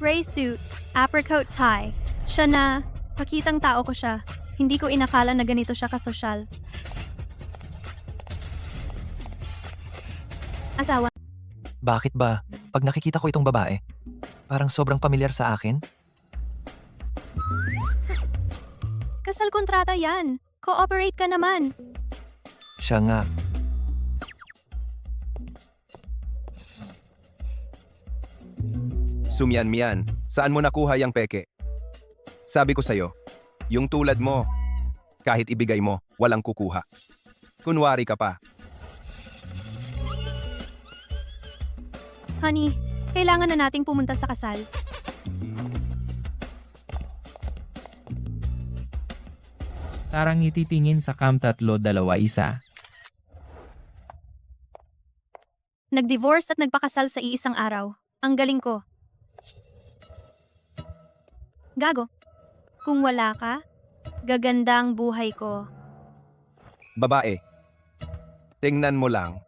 Gray suit, apricot tie. Siya na, pakitang tao ko siya. Hindi ko inakala na ganito siya kasosyal. Asawa. Bakit ba? Pag nakikita ko itong babae, parang sobrang pamilyar sa akin. Kasal kontrata yan. Cooperate ka naman. Siya nga. Sumyan-miyan, saan mo nakuha yung peke? Sabi ko sa'yo, yung tulad mo, kahit ibigay mo, walang kukuha. Kunwari ka pa. Honey, kailangan na nating pumunta sa kasal. Tarang ititingin sa cam 3-2-1. Nag-divorce at nagpakasal sa iisang araw. Ang galing ko. Gago. Kung wala ka, gaganda ang buhay ko. Babae, tingnan mo lang.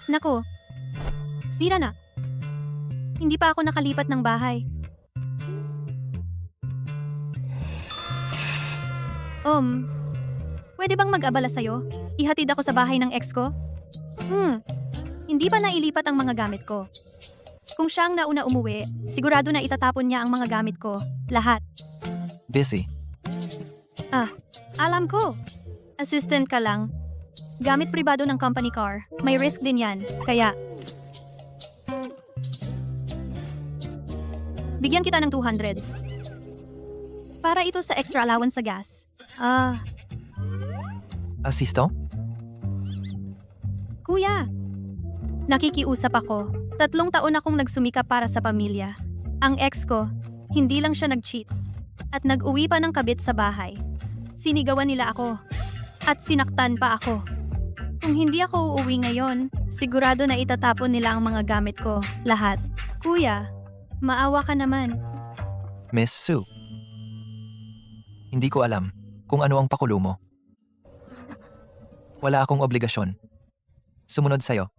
Nako, sira na. Hindi pa ako nakalipat ng bahay. Pwede bang mag-abala sa'yo? Ihatid ako sa bahay ng ex ko? Hindi pa nailipat ang mga gamit ko. Kung siya ang nauna umuwi, sigurado na itatapon niya ang mga gamit ko. Lahat. Busy. Alam ko. Assistant ka lang. Gamit pribado ng company car. May risk din yan. Kaya, bigyan kita ng 200. Para ito sa extra allowance sa gas. Asisto? Kuya, nakikiusap ako. 3 taon akong nagsumikap para sa pamilya. Ang ex ko, hindi lang siya nag-cheat. At nag-uwi pa ng kabit sa bahay. Sinigawan nila ako. At sinaktan pa ako. Kung hindi ako uuwi ngayon, sigurado na itatapon nila ang mga gamit ko. Lahat. Kuya, maawa ka naman. Miss Sue. Hindi ko alam kung ano ang pakulo mo. Wala akong obligasyon. Sumunod sa'yo.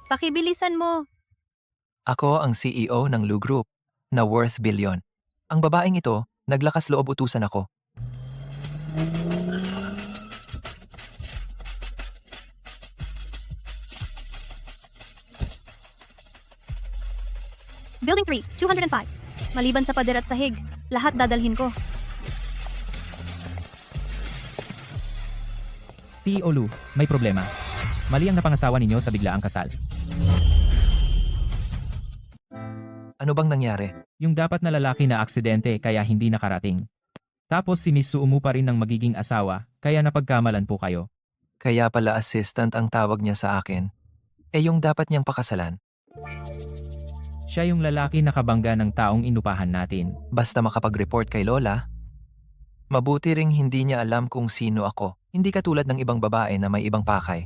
Pakibilisan mo. Ako ang CEO ng Lu Group na worth billion. Ang babaeng ito, naglakas loob utusan ako. Building 3, 205. Maliban sa pader at sahig, lahat dadalhin ko. CEO Lu, may problema. Mali ang napangasawa ninyo sa biglaang kasal. Ano bang nangyari? Yung dapat na lalaki na aksidente kaya hindi nakarating. Tapos si Miss Sue pa rin ng magiging asawa, kaya napagkamalan po kayo. Kaya pala assistant ang tawag niya sa akin. Yung dapat niyang pakasalan. Siya yung lalaki na kabangga ng taong inupahan natin. Basta makapag-report kay Lola. Mabuti ring hindi niya alam kung sino ako. Hindi katulad ng ibang babae na may ibang pakay.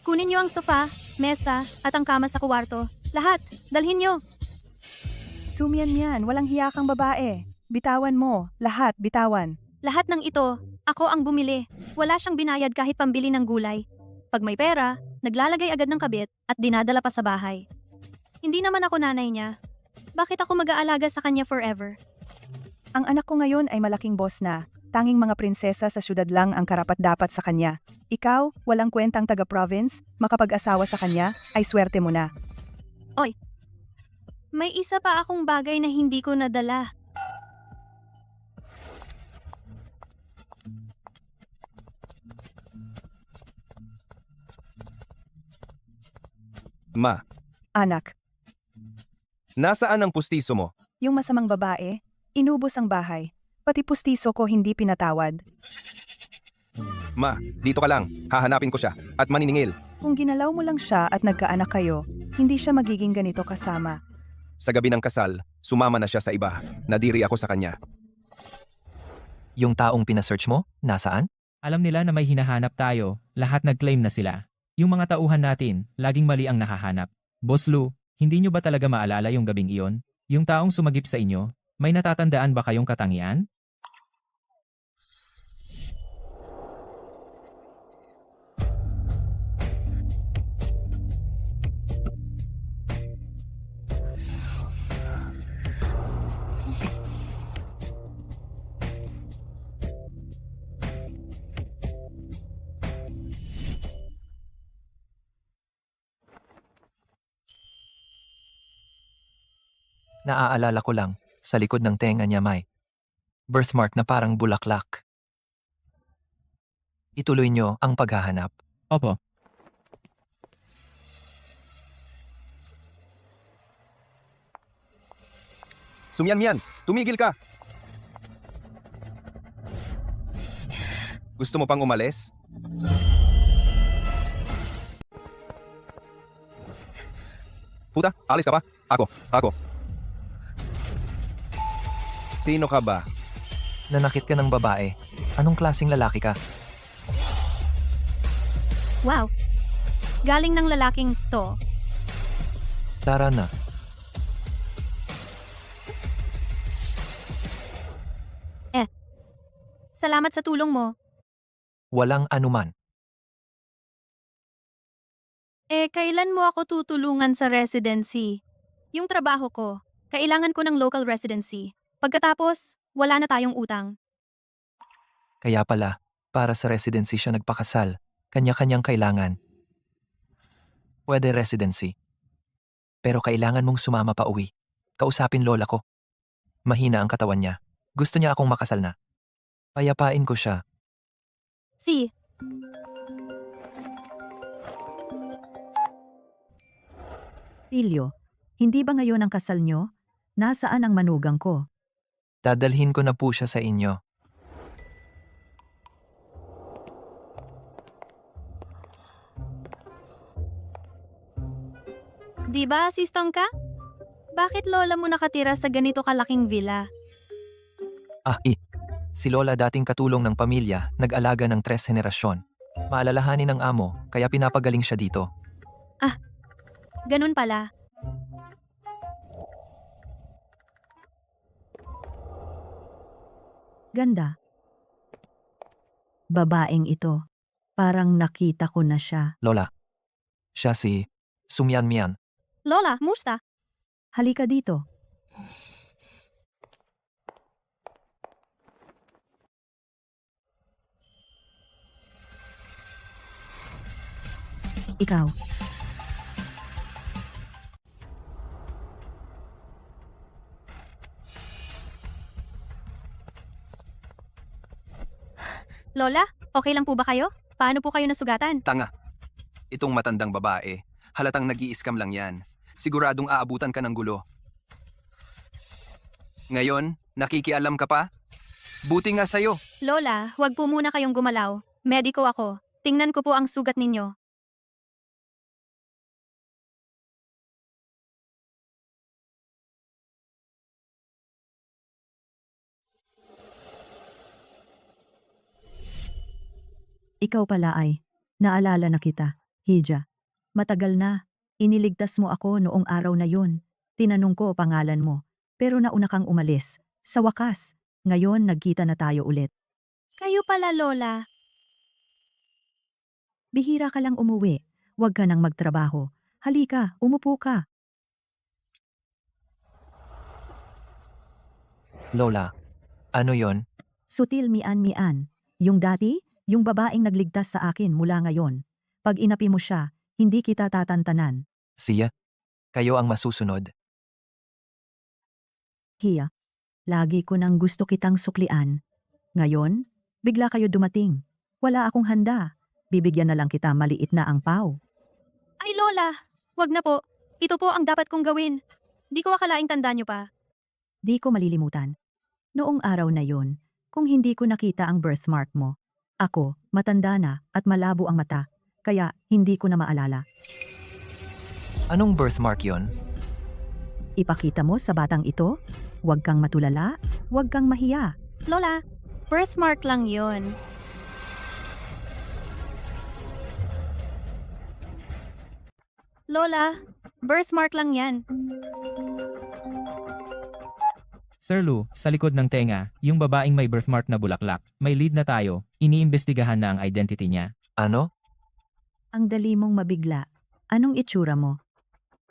Kunin niyo ang sofa, mesa, at ang kama sa kuwarto. Lahat, dalhin niyo. Sumyan-yan, walang hiya kang babae. Bitawan mo, lahat bitawan. Lahat ng ito, ako ang bumili. Wala siyang binayad kahit pambili ng gulay. Pag may pera, naglalagay agad ng kabit at dinadala pa sa bahay. Hindi naman ako nanay niya. Bakit ako mag-aalaga sa kanya forever? Ang anak ko ngayon ay malaking boss na. Tanging mga prinsesa sa syudad lang ang karapat-dapat sa kanya. Ikaw, walang kwentang taga-province, makapag-asawa sa kanya, ay swerte mo na. May isa pa akong bagay na hindi ko nadala. Ma, Anak, nasaan ang pustiso mo? yung masamang babae, inubos ang bahay. Pati pustiso ko hindi pinatawad. Ma, dito ka lang. Hahanapin ko siya at maniningil. Kung ginalaw mo lang siya at nagkaanak kayo, hindi siya magiging ganito kasama. Sa gabi ng kasal, sumama na siya sa iba. Nadiri ako sa kanya. Yung taong pinasearch mo, nasaan? Alam nila na may hinahanap tayo, lahat nag-claim na sila. Yung mga tauhan natin, laging mali ang nahahanap. Boss Lu, hindi nyo ba talaga maalala yung gabing iyon? Yung taong sumagip sa inyo, may natatandaan ba kayong katangian? Naaalala ko lang, sa likod ng tenga niya may birthmark na parang bulaklak. Ituloy niyo ang paghahanap. Opo, Sumyan-myan, tumigil ka! Gusto mo pang umalis? Puta, alis ka pa? Ako. Sino ka ba? Nanakit ka ng babae. Anong klaseng lalaki ka? Wow! Galing ng lalaking to. Tara na. Salamat sa tulong mo. Walang anuman. Kailan mo ako tutulungan sa residency? Yung trabaho ko, kailangan ko ng local residency. Pagkatapos, wala na tayong utang. Kaya pala, para sa residency siya nagpakasal. Kanya-kanyang kailangan. Pwede residency. Pero kailangan mong sumama pa uwi. Kausapin lola ko. Mahina ang katawan niya. Gusto niya akong makasal na. Payapain ko siya. Si, Pilyo, hindi ba ngayon ang kasal nyo? Nasaan ang manugang ko? Dadalhin ko na po siya sa inyo. di ba assistant ka? Bakit lola mo nakatira sa ganito kalaking villa? Si Lola dating katulong ng pamilya, nag-alaga ng 3 henerasyon. Maalalahanin ng amo, kaya pinapagaling siya dito. Ganun pala. Ganda. Babaeng ito. Parang nakita ko na siya. Lola, siya si Sumyan Mian. Lola, musta? Halika dito. Ikaw. Lola, okay lang po ba kayo? Paano po kayo nasugatan? Tanga. Itong matandang babae, halatang nag-i-scam lang yan. Siguradong aabutan ka ng gulo. Ngayon, nakikialam ka pa? Buti nga sa'yo. Lola, wag po muna kayong gumalaw. Mediko ako. Tingnan ko po ang sugat ninyo. Ikaw pala ay. Naalala na kita. Hija. Matagal na. Iniligtas mo ako noong araw na yun. Tinanong ko pangalan mo. Pero nauna kang umalis. Sa wakas. Ngayon nagkita na tayo ulit. Kayo pala, Lola. Bihira ka lang umuwi. Huwag ka nang magtrabaho. Halika, umupo ka. Lola, ano yon? Sutil mian-mian. Yung dati, yung babaeng nagligtas sa akin mula ngayon. Pag inapi mo siya, hindi kita tatantanan. Siya? Kayo ang masusunod. Hiya, lagi ko nang gusto kitang suklian. Ngayon, bigla kayo dumating. Wala akong handa. Bibigyan na lang kita maliit na angpaw. Ay, Lola. Wag na po. Ito po ang dapat kong gawin. Di ko akalaing tanda nyo pa. Di ko malilimutan. Noong araw na yon, kung hindi ko nakita ang birthmark mo, ako, matanda na at malabo ang mata, kaya hindi ko na maalala. Anong birthmark yon? Ipakita mo sa batang ito, huwag kang matulala, huwag kang mahiya. Lola, birthmark lang yon. Lola, birthmark lang yan. Sir Lou, sa likod ng tenga, yung babaeng may birthmark na bulaklak, may lead na tayo, iniimbestigahan na ang identity niya. Ano? Ang dali mong mabigla. Anong itsura mo?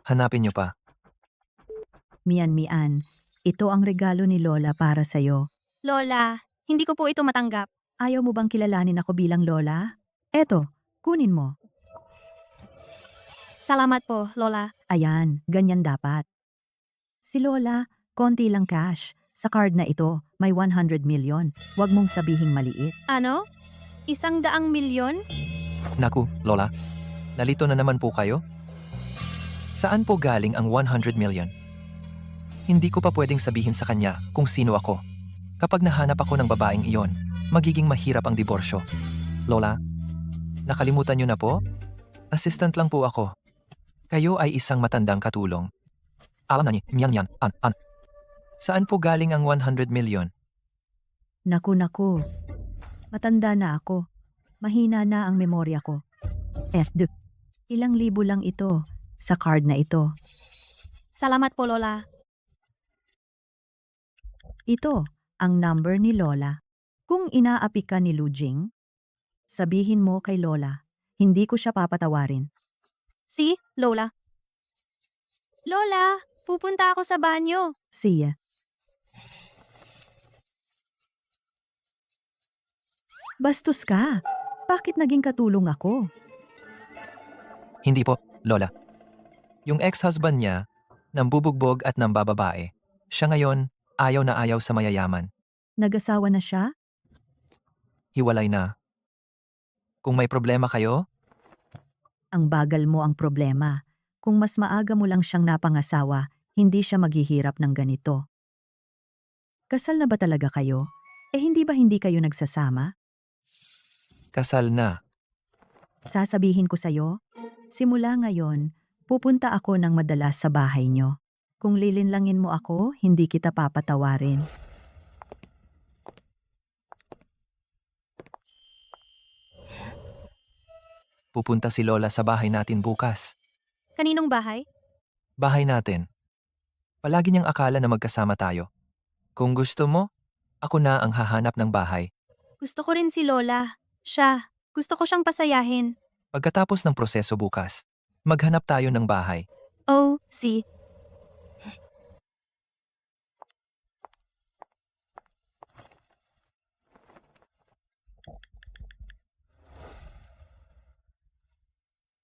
Hanapin niyo pa. Mian-mian, ito ang regalo ni Lola para sa'yo. Lola, hindi ko po ito matanggap. Ayaw mo bang kilalanin ako bilang Lola? Eto, kunin mo. Salamat po, Lola. Ayan, ganyan dapat. Si Lola, konti lang cash. Sa card na ito, may 100 million. Huwag mong sabihing maliit. Ano? 100 milyon? Naku, Lola. Nalito na naman po kayo? Saan po galing ang 100 million? Hindi ko pa pwedeng sabihin sa kanya kung sino ako. Kapag nahanap ako ng babaeng iyon, magiging mahirap ang diborsyo. Lola, nakalimutan niyo na po? Assistant lang po ako. Kayo ay isang matandang katulong. Alam na niya, yan, Saan po galing ang 100 million? Naku. Matanda na ako. Mahina na ang memorya ko. Ilang libo lang ito sa card na ito. Salamat po, Lola. Ito ang number ni Lola. Kung inaapi ka ni Lujing, sabihin mo kay Lola, hindi ko siya papatawarin. Si, Lola. Lola, pupunta ako sa banyo. Siya. Bastos ka. Bakit naging katulong ako? Hindi po, Lola. Yung ex-husband niya, nambubugbog at nambababae. Siya ngayon, ayaw na ayaw sa mayayaman. Nag-asawa na siya? Hiwalay na. Kung may problema kayo, Ang bagal mo ang problema. Kung mas maaga mo lang siyang napangasawa, hindi siya maghihirap ng ganito. Kasal na ba talaga kayo? Hindi ba hindi kayo nagsasama? kasal na. Sasabihin ko sa'yo, simula ngayon, pupunta ako ng madalas sa bahay nyo. Kung lilinlangin mo ako, hindi kita papatawarin. Pupunta si Lola sa bahay natin bukas. Kaninong bahay? Bahay natin. Palagi niyang akala na magkasama tayo. Kung gusto mo, ako na ang hahanap ng bahay. Gusto ko rin si Lola. Siya. Gusto ko siyang pasayahin. Pagkatapos ng proseso bukas, maghanap tayo ng bahay. Oh, si.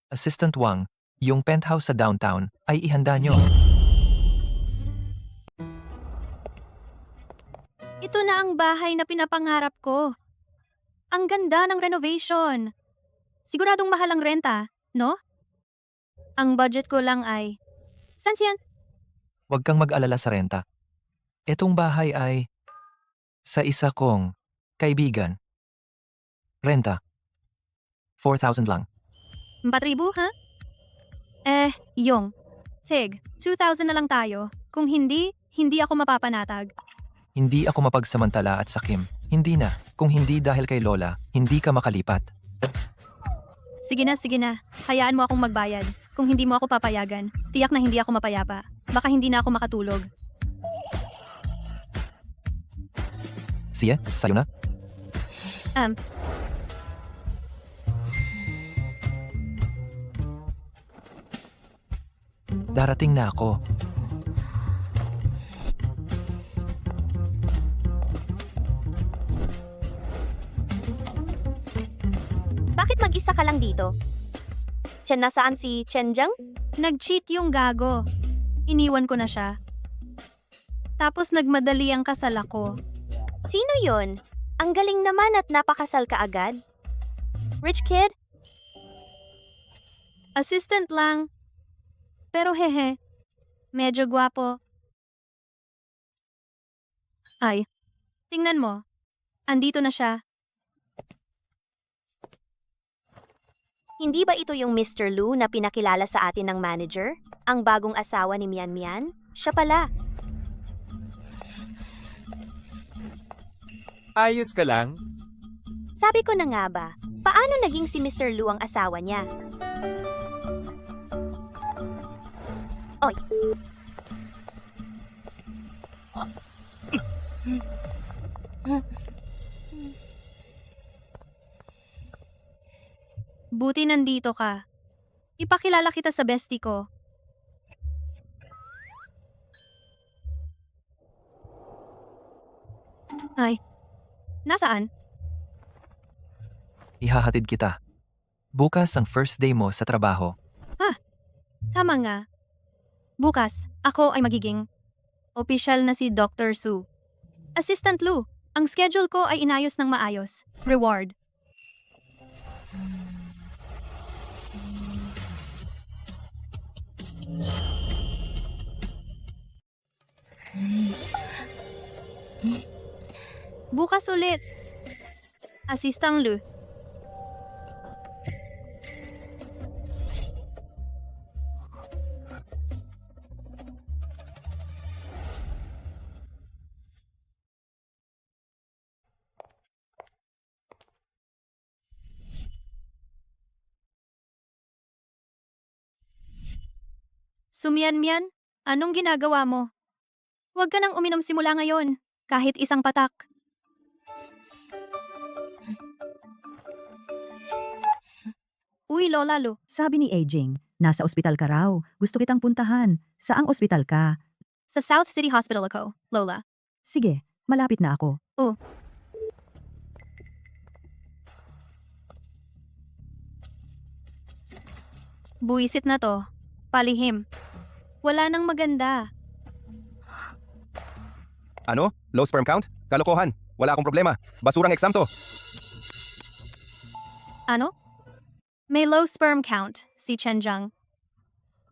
Assistant Wang, yung penthouse sa downtown ay ihanda nyo. Ito na ang bahay na pinapangarap ko. Ang ganda ng renovation. Siguradong mahal ang renta, no? Ang budget ko lang ay... San siyan? Huwag kang mag-alala sa renta. Itong bahay ay sa isa kong kaibigan. Renta. 4,000 lang. 4,000, ha? Yung. Sig, 2,000 na lang tayo. Kung hindi, hindi ako mapapanatag. Hindi ako mapagsamantala at sakim. Hindi na. Kung hindi dahil kay Lola, hindi ka makalipat. Sige na. Hayaan mo akong magbayad. Kung hindi mo ako papayagan, tiyak na hindi ako mapayapa. Baka hindi na ako makatulog. Siya, sayo na. Darating na ako. Bakit mag-isa ka lang dito? Nasaan si Chenjang? Nag-cheat yung gago. Iniwan ko na siya. Tapos nagmadali ang kasal ako. Sino yon? Ang galing naman at napakasal ka agad. Rich kid? Assistant lang. Pero hehe, medyo gwapo. Ay, tingnan mo. Andito na siya. Hindi ba ito yung Mr. Lu na pinakilala sa atin ng manager? Ang bagong asawa ni Mian Mian? Siya pala. Ayos ka lang? Sabi ko na nga ba, paano naging si Mr. Lu ang asawa niya? Oy, Buti nandito ka. Ipakilala kita sa bestie ko. Ay, nasaan? Ihahatid kita. Bukas ang first day mo sa trabaho. Tama nga. Bukas, ako ay magiging Opisyal na si Dr. Su. Assistant Lu, ang schedule ko ay inayos ng maayos. Reward. Bukas ulit. Assistant Lu. Sumian-mian, anong ginagawa mo? Huwag ka nang uminom simula ngayon, kahit isang patak. Uy, Lola Lu, Sabi ni Aging, nasa ospital ka raw. Gusto kitang puntahan. Saang ospital ka? sa South City Hospital ako, Lola. Sige, malapit na ako. Buwisit na to. Palihim. Wala nang maganda. Ano? Low sperm count? Kalokohan. Wala akong problema. Basurang exam to. Ano? May low sperm count, si Chenjang.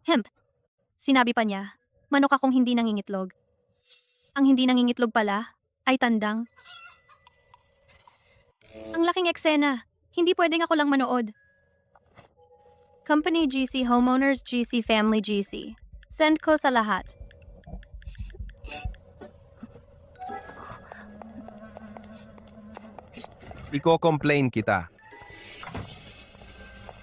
Hemp. Sinabi pa niya, manok akong hindi nangingitlog. Ang hindi nangingitlog pala ay tandang. Ang laking eksena. Hindi pwedeng ako lang manood. Company GC, Homeowners GC, Family GC. Send ko sa lahat. Iko-complain kita.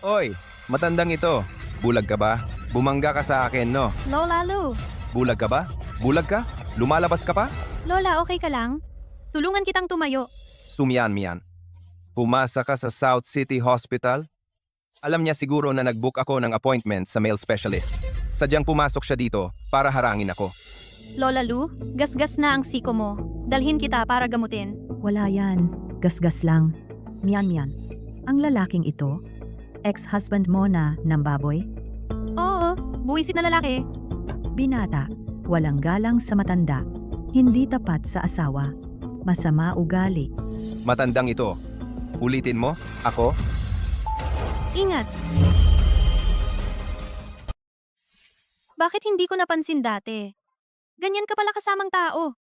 Oy, matandang ito. Bulag ka ba? Bumangga ka sa akin, no? Lola Lu. Bulag ka ba? Bulag ka? Lumalabas ka pa? Lola, okay ka lang? Tulungan kitang tumayo. Sumian-mian. Pumasa ka sa South City Hospital? Alam niya siguro na nag-book ako ng appointment sa male specialist. Sadyang pumasok siya dito para harangin ako. Lola Lu, gasgas na ang siko mo. Dalhin kita para gamutin. Wala yan. Gasgas lang. Mian-mian. Ang lalaking ito, ex-husband mo na ng baboy? Oo, buwisit na lalaki. Binata, walang galang sa matanda. Hindi tapat sa asawa. Masama ugali. Matandang ito. Ulitin mo? Ako? Ingat. Bakit hindi ko napansin dati? Ganyan ka pala kasamang tao.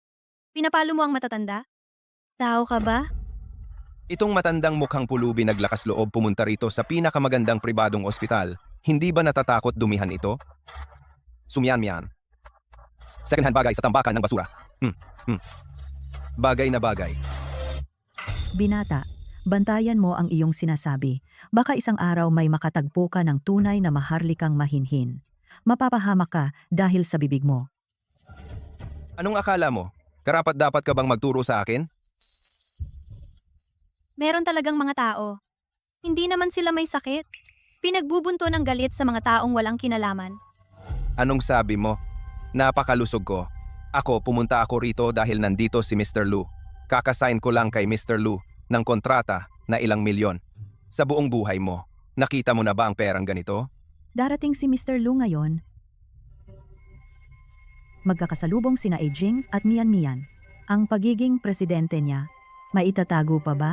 Pinapalo mo ang matatanda? Tao ka ba? Itong matandang mukhang pulubi naglakas loob pumunta rito sa pinakamagandang pribadong ospital. Hindi ba natatakot dumihan ito? Sumyan-mian. Second-hand bagay sa tambakan ng basura. Bagay na bagay. Binata, bantayan mo ang iyong sinasabi. Baka isang araw may makatagpo ka ng tunay na maharlikang mahinhin. Mapapahamak ka dahil sa bibig mo. Anong akala mo? Karapat-dapat ka bang magturo sa akin? Meron talagang mga tao. Hindi naman sila may sakit. Pinagbubunto ng galit sa mga taong walang kinalaman. Anong sabi mo? Napakalusog ko. Pumunta ako rito dahil nandito si Mr. Lu. Kakasign ko lang kay Mr. Lu ng kontrata na ilang milyon. Sa buong buhay mo, nakita mo na ba ang perang ganito? Darating si Mr. Lu ngayon. Magkakasalubong sina Aging at Mian-mian. Ang pagiging presidente niya, maitatago pa ba?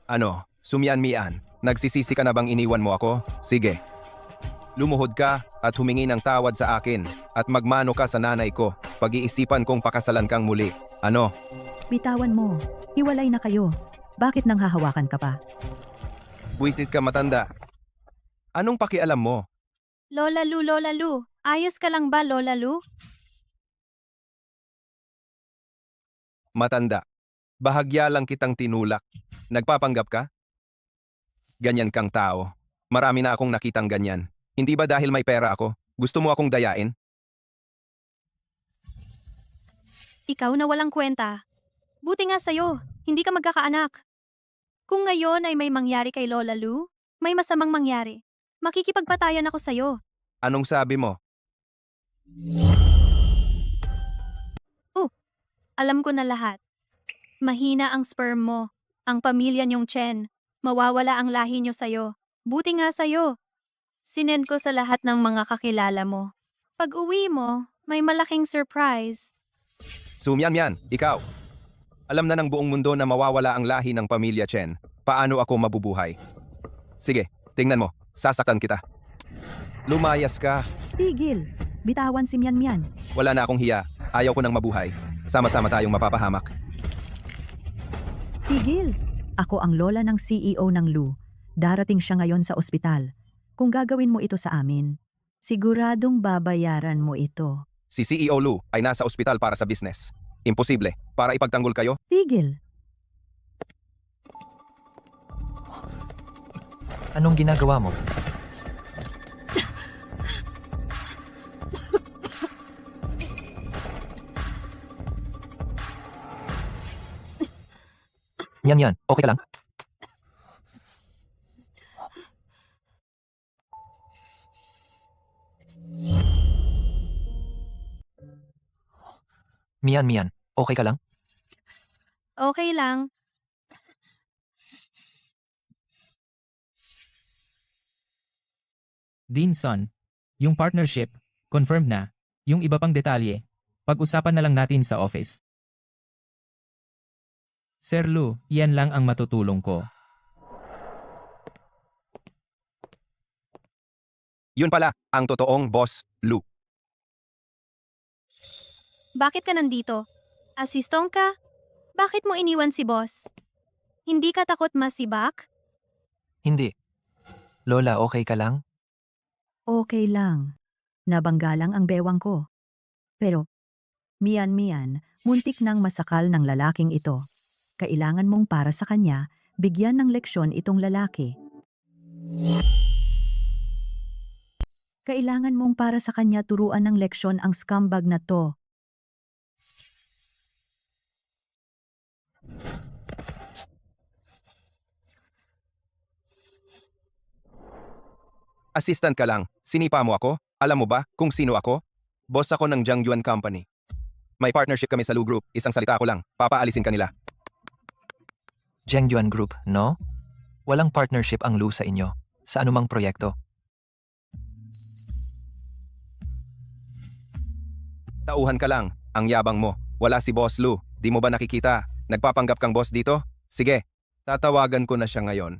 Ano, Sumyan-mian, nagsisisi ka na bang iniwan mo ako? Sige. Lumuhod ka at humingi ng tawad sa akin at magmano ka sa nanay ko. Pag-iisipan kong pakasalan kang muli. Ano? Bitawan mo. Hiwalay na kayo. Bakit nang hahawakan ka pa? Buisit ka matanda. Anong pakialam mo? Lola Lu, ayos ka lang ba, Lola Lu? Matanda. Bahagya lang kitang tinulak. Nagpapanggap ka? Ganyan kang tao. Marami na akong nakitang ganyan. Hindi ba dahil may pera ako? Gusto mo akong dayain? Ikaw na walang kwenta. Buti nga sa'yo, hindi ka magkakaanak. Kung ngayon ay may mangyari kay Lola Lu, may masamang mangyari. Makikipagpatayan ako sa'yo. Anong sabi mo? Alam ko na lahat. Mahina ang sperm mo. Ang pamilya niyong Chen. Mawawala ang lahi niyo sa'yo. Buti nga sa'yo. Sinend ko sa lahat ng mga kakilala mo. Pag uwi mo, May malaking surprise. Sumyan, ikaw. Alam na ng buong mundo na mawawala ang lahi ng pamilya Chen. Paano ako mabubuhay? Sige, tingnan mo. Sasaktan kita. Lumayas ka. Tigil! Bitawan si Mian Mian. Wala na akong hiya. Ayaw ko nang mabuhay. Sama-sama tayong mapapahamak. Tigil! Ako ang lola ng CEO ng Lu. Darating siya ngayon sa ospital. Kung gagawin mo ito sa amin, siguradong babayaran mo ito. Si CEO Lu ay nasa ospital para sa business. Imposible. Para ipagtanggol kayo? Tigil! Anong ginagawa mo? Yan, okay ka lang? Mian, okay ka lang? Okay lang. Dean Son, yung partnership, confirmed na. Yung iba pang detalye, pag-usapan na lang natin sa office. Sir Lu, yan lang ang matutulong ko. Yun pala, ang totoong boss, Lu. Bakit ka nandito? Asistong ka? Bakit mo iniwan si boss? Hindi ka takot masibak? Hindi. Lola, okay ka lang? Okay lang. Nabangga lang ang bewang ko. Pero, Mian, muntik nang masakal ng lalaking ito. Kailangan mong para sa kanya, bigyan ng leksyon itong lalaki. Kailangan mong para sa kanya turuan ng leksyon ang scumbag na to. Assistant ka lang. Sinipa mo ako? Alam mo ba kung sino ako? Boss ako ng Jiangyuan Company. May partnership kami sa Lu Group. Isang salita ko lang. Papaalisin ka nila. Jiangyuan Group, no? Walang partnership ang Lu sa inyo, sa anumang proyekto. Tauhan ka lang. Ang yabang mo. Wala si Boss Lu. Di mo ba nakikita? Nagpapanggap kang boss dito? Sige, tatawagan ko na siya ngayon.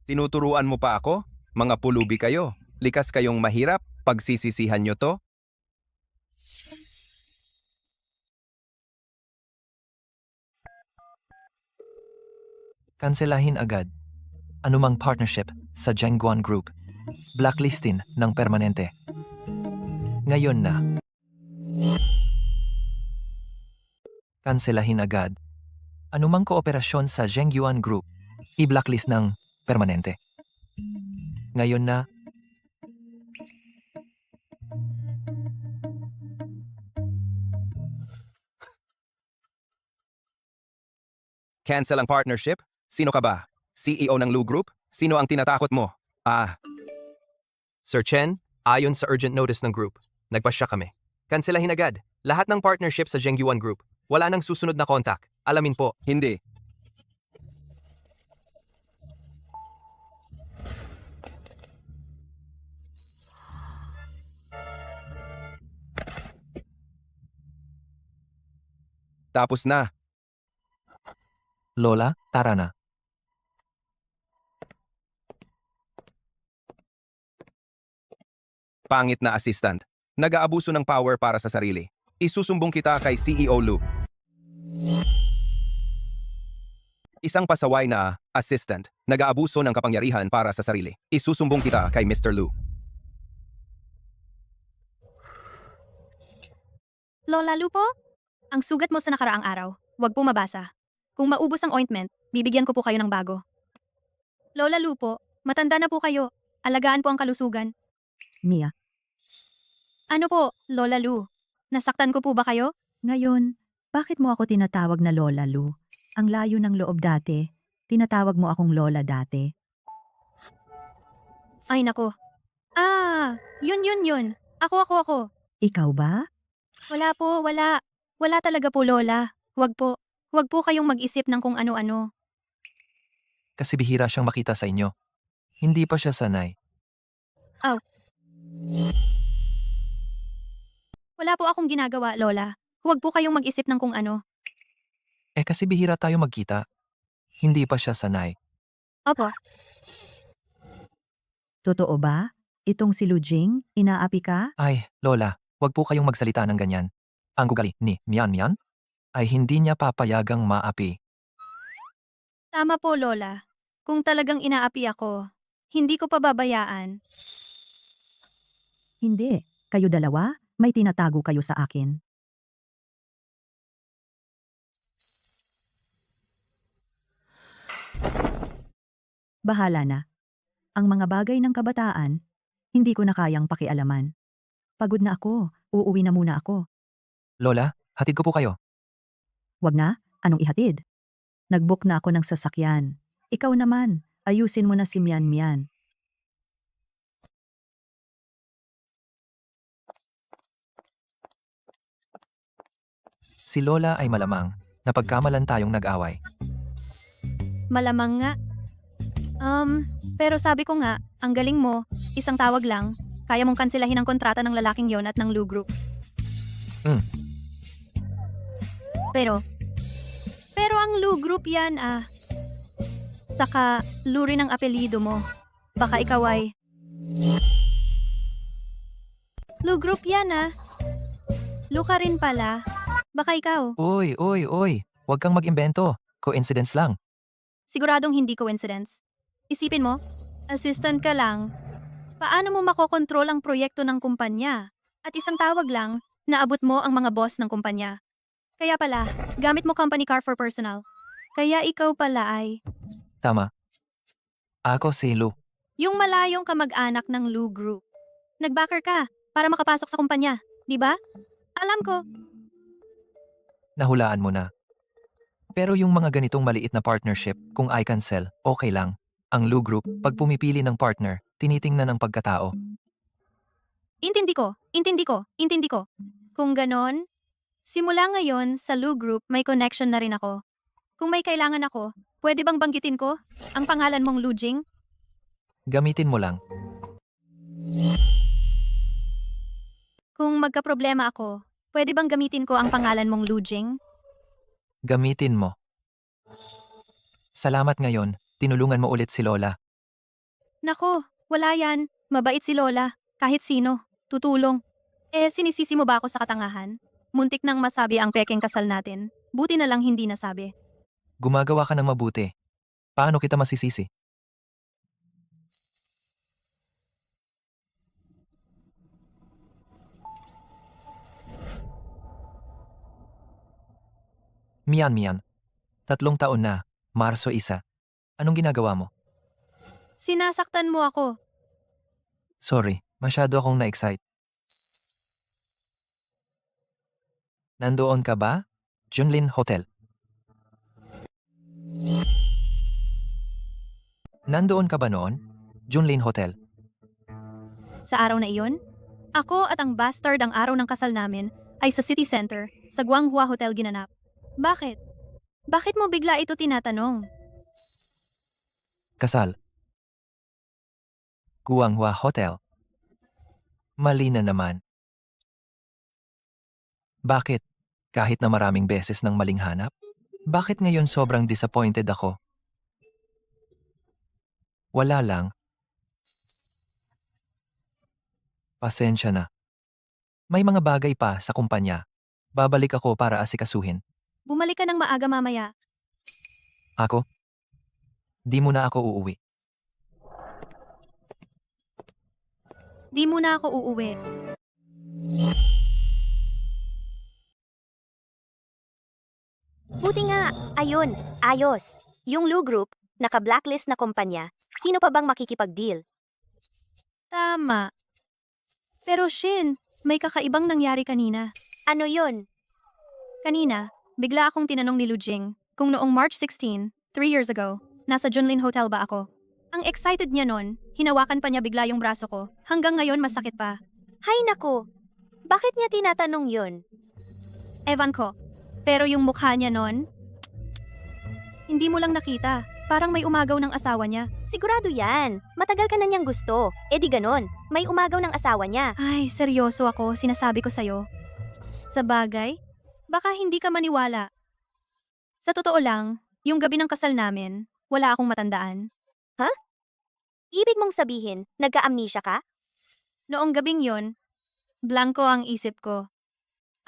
Tinuturuan mo pa ako? Mga pulubi kayo. Likas kayong mahirap. Pagsisisihan nyo to? Kanselahin agad. Anumang partnership sa Jiangyuan Group. Blacklistin ng permanente. Ngayon na. Kanselahin agad. Anumang kooperasyon sa Jiangyuan Group. I-blacklist ng permanente. Ngayon na. Cancel ang partnership? Sino ka ba? CEO ng Lu Group? Sino ang tinatakot mo? Sir Chen, ayon sa urgent notice ng group, nagpasya kami. Kanselahin agad. Lahat ng partnership sa Jiangyuan Group. Wala nang susunod na contact. Alamin po. Hindi. Tapos na. Lola, tara na. Pangit na assistant. Nag-aabuso ng power para sa sarili. Isusumbong kita kay CEO Lu. Isang pasaway na assistant. Nag-aabuso ng kapangyarihan para sa sarili. Isusumbong kita kay Mr. Lu. Lola Lupo? Ang sugat mo sa nakaraang araw. Huwag po mabasa. Kung maubos ang ointment, bibigyan ko po kayo ng bago. Lola Lupo, matanda na po kayo. Alagaan po ang kalusugan. Mia, Ano po, Lola Lu? Nasaktan ko po ba kayo? ngayon, bakit mo ako tinatawag na Lola Lu? Ang layo ng loob dati. Tinatawag mo akong Lola dati. Ay nako. Yun. Ako. Ikaw ba? Wala po, wala. Wala talaga po, Lola. Huwag po. Huwag po kayong mag-isip ng kung ano-ano. Kasi bihira siyang makita sa inyo. Hindi pa siya sanay. Wala po akong ginagawa, Lola. Huwag po kayong mag-isip ng kung ano. Eh kasi bihira tayo magkita. Hindi pa siya sanay. Opo, Totoo ba? Itong si Lujing, inaapi ka? Ay, Lola, wag po kayong magsalita ng ganyan. Ang ugali ni Mian Mian ay hindi niya papayagang maapi. tama po, Lola. Kung talagang inaapi ako, hindi ko pababayaan. Hindi. Kayo dalawa, may tinatago kayo sa akin. Bahala na. Ang mga bagay ng kabataan, hindi ko na kayang pakialaman. Pagod na ako, uuwi na muna ako. Lola, hatid ko po kayo. Wag na, anong ihatid? Nag-book na ako ng sasakyan. Ikaw naman, ayusin mo na si Mian Mian. Si Lola ay malamang. Napagkamalan tayong nag-away. Malamang nga. Pero sabi ko nga, ang galing mo, isang tawag lang, kaya mong kanselahin ang kontrata ng lalaking yon at ng Lu Group. Hmm. Pero ang Lu Group yan Saka, Lu rin ang apelido mo. Baka ikaw ay... Lu Group yan Lu ka rin pala. Baka ikaw. Uy. Huwag kang mag-imbento. Coincidence lang. Siguradong hindi coincidence. Isipin mo, assistant ka lang. Paano mo makokontrol ang proyekto ng kumpanya? At isang tawag lang, naabot mo ang mga boss ng kumpanya. Kaya pala, gamit mo company car for personal. Kaya ikaw pala ay, Tama. Ako si Lu. yung malayong kamag-anak ng Lu Group. Nag-backer ka para makapasok sa kumpanya, di ba? Alam ko, Nahulaan mo na. Pero yung mga ganitong maliit na partnership, kung I cancel, okay lang. Ang Lu Group, pag pumipili ng partner, tinitingnan ang pagkatao. intindi ko. Kung ganon, simula ngayon sa Lu Group may connection na rin ako. Kung may kailangan ako, pwede bang banggitin ko ang pangalan mong Lu Jing? Gamitin mo lang. Kung magkaproblema ako, pwede bang gamitin ko ang pangalan mong Lu Jing? Gamitin mo. Salamat ngayon, tinulungan mo ulit si Lola. Nako, wala yan. Mabait si Lola. Kahit sino. Tutulong. Sinisisi mo ba ako sa katangahan? Muntik nang masabi ang pekeng kasal natin. Buti na lang hindi nasabi. Gumagawa ka ng mabuti. Paano kita masisisi? Mian. 3 taon na, Marso 1. Anong ginagawa mo? Sinasaktan mo ako. Sorry, masyado akong na-excite. Nandoon ka ba? Junlin Hotel. Nandoon ka ba noon? Junlin Hotel. Sa araw na iyon, ako at ang bastard ang araw ng kasal namin ay sa city center, sa Guanghua Hotel ginanap. Bakit? Bakit mo bigla ito tinatanong? Kasal. Guanghua Hotel. Mali na naman. Bakit? Kahit na maraming beses nang maling hanap? Bakit ngayon sobrang disappointed ako? Wala lang. Pasensya na. May mga bagay pa sa kumpanya. Babalik ako para asikasuhin. Bumalik ka ng maaga mamaya. Ako? Di muna ako uuwi. Di muna ako uuwi. Buti nga, ayun, ayos. Yung Lu Group, naka-blacklist na kumpanya, sino pa bang makikipag-deal? Tama. Pero Shin, may kakaibang nangyari kanina. Ano yun? Kanina, bigla akong tinanong ni Lu Jing kung noong March 16, 3 years ago, nasa Junlin Hotel ba ako. Ang excited niya nun, hinawakan pa niya bigla yung braso ko. Hanggang ngayon masakit pa. Hay naku, bakit niya tinatanong yun? Ewan ko. Pero yung mukha niya nun, hindi mo lang nakita. Parang may umagaw ng asawa niya. Sigurado yan. Matagal ka na niyang gusto. E di ganon, may umagaw ng asawa niya. Ay, seryoso ako, sinasabi ko sa'yo. Sa bagay, baka hindi ka maniwala. Sa totoo lang, yung gabi ng kasal namin, wala akong matandaan. Ibig mong sabihin, nagka-amnesia ka? Noong gabing yon, blanco ang isip ko.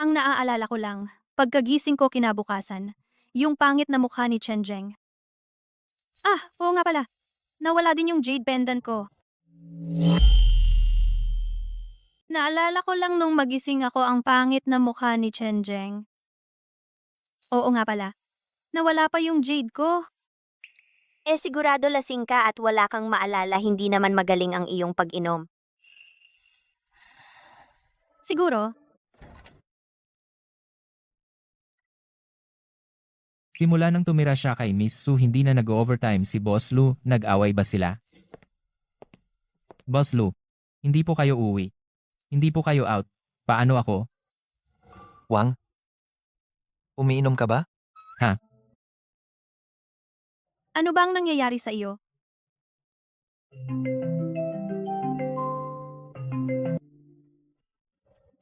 Ang naaalala ko lang, pagkagising ko kinabukasan, yung pangit na mukha ni Chen Zheng. Ah, oo nga pala. Nawala din yung jade pendant ko. Naalala ko lang nung magising ako ang pangit na mukha ni Chen Zheng. Oo nga pala. Nawala pa yung jade ko. Sigurado lasing ka at wala kang maalala, hindi naman magaling ang iyong pag-inom. Siguro, Simula nang tumira siya kay Miss Su hindi na nag-overtime si Boss Lu, nag-away ba sila? Boss Lu, hindi po kayo uwi. Hindi po kayo out. Paano ako? Wang? Umiinom ka ba? ano bang nangyayari sa iyo?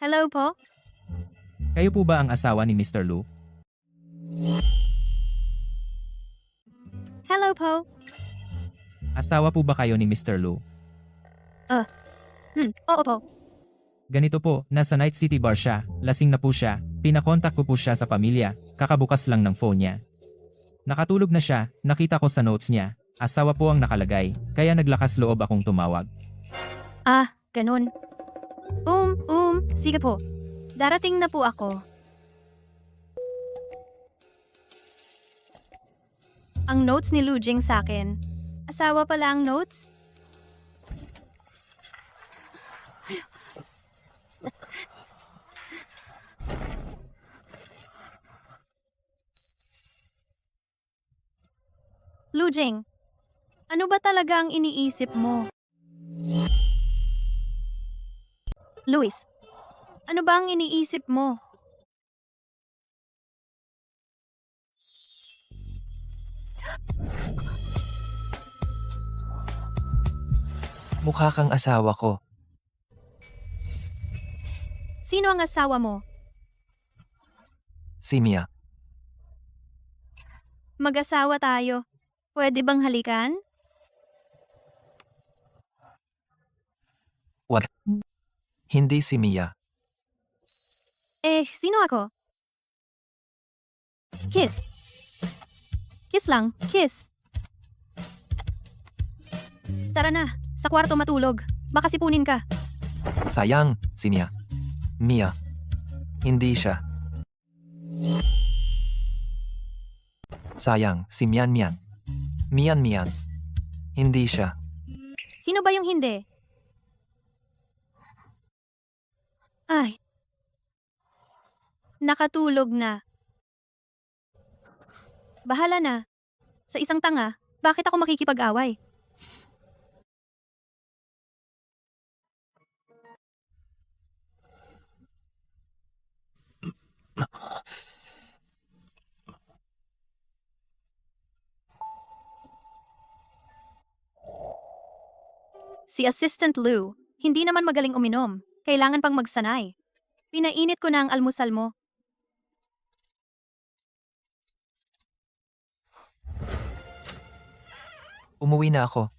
Hello po? Kayo po ba ang asawa ni Mr. Lu? Hello po? Asawa po ba kayo ni Mr. Lu? Oo po. Ganito po, nasa Night City Bar siya, lasing na po siya, pinakontak ko po siya sa pamilya, kakabukas lang ng phone niya. Nakatulog na siya, nakita ko sa notes niya, asawa po ang nakalagay, kaya naglakas loob akong tumawag. Ah, ganun. Sige po. Darating na po ako. Ang notes ni Lu Jing sa akin. Asawa pala ang notes? Lu Jing, ano ba talaga ang iniisip mo? Luis, ano ba ang iniisip mo? Mukha kang asawa ko. Sino ang asawa mo? Si Mia. Mag-asawa tayo. Pwede bang halikan? Wag. Hindi si Mia. Sino ako? Kiss. Kiss lang, kiss. Tara na, sa kwarto matulog. Baka sipunin ka. Sayang, si Mia. Mia. Hindi siya. Sayang, si Mian Mian. Mian Mian. Hindi siya. Sino ba yung hindi? Ay. Nakatulog na. Bahala na. Sa isang tanga, bakit ako makikipag-away? Si Assistant Lou, hindi naman magaling uminom. Kailangan pang magsanay. Pinainit ko na ang almusal mo. Umuwi na ako.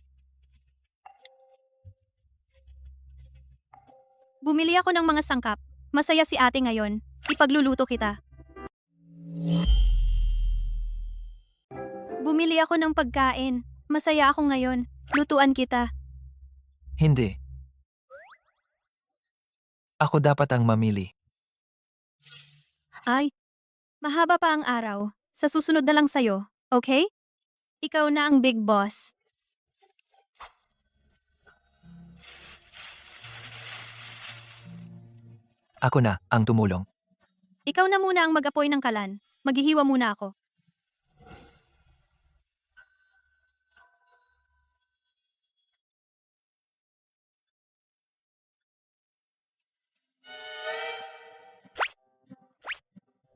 Bumili ako ng mga sangkap. Masaya si ate ngayon. Ipagluluto kita. Bumili ako ng pagkain. Masaya ako ngayon. Lutuan kita. Hindi. Ako dapat ang mamili. Ay, mahaba pa ang araw. Sa susunod na lang sayo, okay? Ikaw na ang big boss. Ako na ang tumulong. Ikaw na muna ang mag-apoy ng kalan. Maghihiwa muna ako.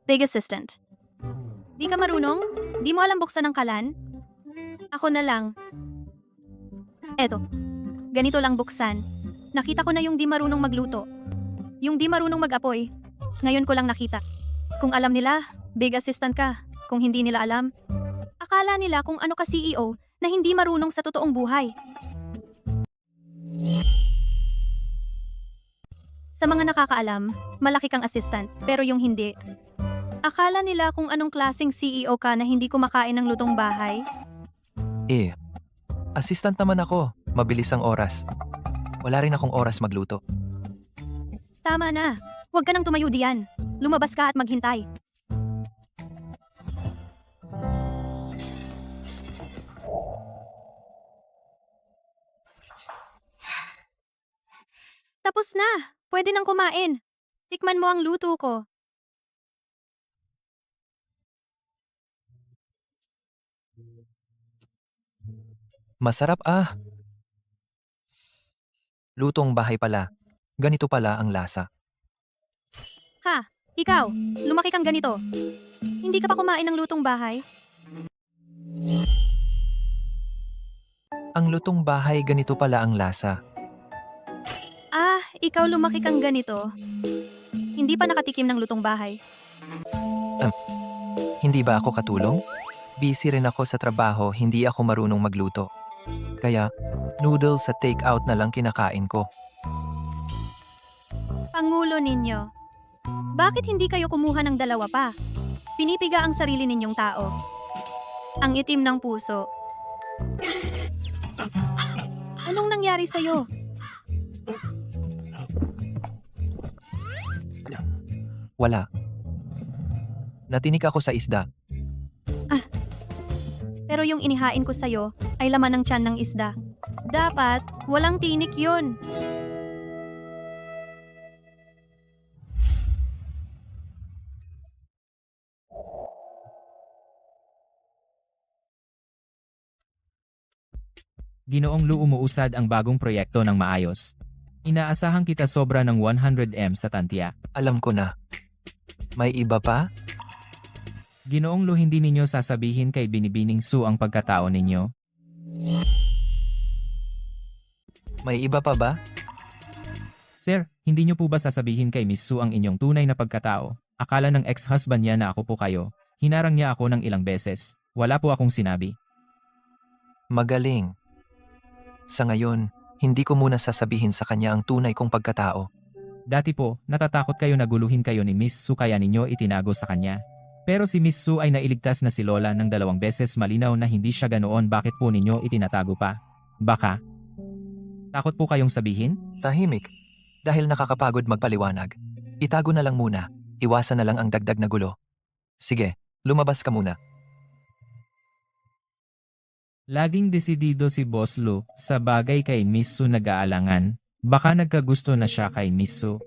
Big assistant. Di ka marunong? Di mo alam buksan ng kalan? Ako na lang. Eto, ganito lang buksan. Nakita ko na yung di marunong magluto. Yung di marunong mag-apoy. Ngayon ko lang nakita. Kung alam nila, big assistant ka. Kung hindi nila alam, akala nila kung ano ka CEO na hindi marunong sa totoong buhay. Sa mga nakakaalam, malaki kang assistant, pero yung hindi. Akala nila kung anong klaseng CEO ka na hindi kumakain ng lutong bahay. Assistant naman ako. Mabilis ang oras. Wala rin akong oras magluto. Tama na. Huwag ka nang tumayo diyan. Lumabas ka at maghintay. Tapos na. Pwede nang kumain. Tikman mo ang luto ko. Masarap ah. Lutong bahay pala. Ganito pala ang lasa. Ha? Ikaw, lumaki kang ganito. Hindi ka pa kumain ng lutong bahay? Ang lutong bahay ganito pala ang lasa. Ah, ikaw lumaki kang ganito. Hindi pa nakatikim ng lutong bahay. Hindi ba ako katulong? Busy rin ako sa trabaho, hindi ako marunong magluto. Kaya, noodles sa take-out na lang kinakain ko. Pangulo ninyo. Bakit hindi kayo kumuha ng dalawa pa? Pinipiga ang sarili ninyong tao. Ang itim ng puso. Anong nangyari sa'yo? Wala. Natinik ako sa isda. Pero yung inihain ko sa'yo ay laman ng tiyan ng isda. Dapat, walang tinik yun. Ginoong Lu, umuusad ang bagong proyekto ng maayos. Inaasahan kita sobra ng 100M sa tantiya. Alam ko na. May iba pa? Ginoong Lu, hindi ninyo sasabihin kay Binibining Su ang pagkatao ninyo. May iba pa ba? Sir, hindi nyo po ba sasabihin kay Miss Su ang inyong tunay na pagkatao? Akala ng ex-husband niya na ako po kayo. Hinarang niya ako ng ilang beses. Wala po akong sinabi. Magaling. Sa ngayon, hindi ko muna sasabihin sa kanya ang tunay kong pagkatao. Dati po, natatakot kayo na guluhin kayo ni Miss Su kaya ninyo itinago sa kanya. Pero si Miss Su ay nailigtas na si Lola ng 2 beses, malinaw na hindi siya ganoon, bakit po ninyo itinatago pa? Baka? Takot po kayong sabihin? Tahimik. Dahil nakakapagod magpaliwanag. Itago na lang muna. Iwasan na lang ang dagdag na gulo. Sige, lumabas ka muna. Laging desidido si Boss Lu sa bagay kay Miss Su nag-aalangan. Baka nagkagusto na siya kay Miss Su.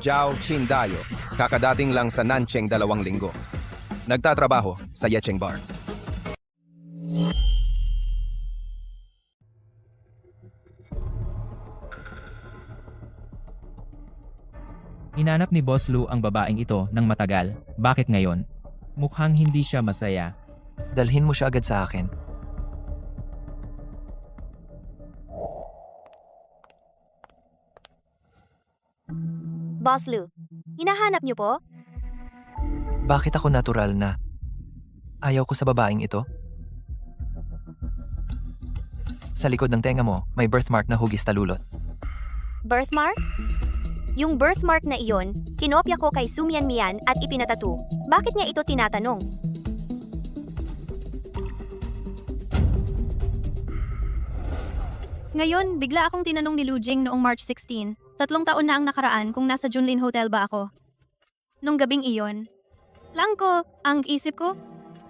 Jiao Chindayo, kakadating lang sa Nancheng 2 linggo. Nagtatrabaho sa Yecheng Bar. Hinanap ni Boss Lu ang babaeng ito ng matagal. Bakit ngayon? Mukhang hindi siya masaya. Dalhin mo siya agad sa akin. Boss Lu, hinahanap niyo po? Bakit ako natural na? Ayaw ko sa babaeng ito? Sa likod ng tenga mo, may birthmark na hugis talulot. Birthmark? Yung birthmark na iyon, kinopya ko kay Sumian Mian at ipinatato. Bakit niya ito tinatanong? Ngayon, bigla akong tinanong ni Lu Jing noong March 16. 3 taon na ang nakaraan kung nasa Junlin Hotel ba ako. Nung gabing iyon. Langko, ang isip ko?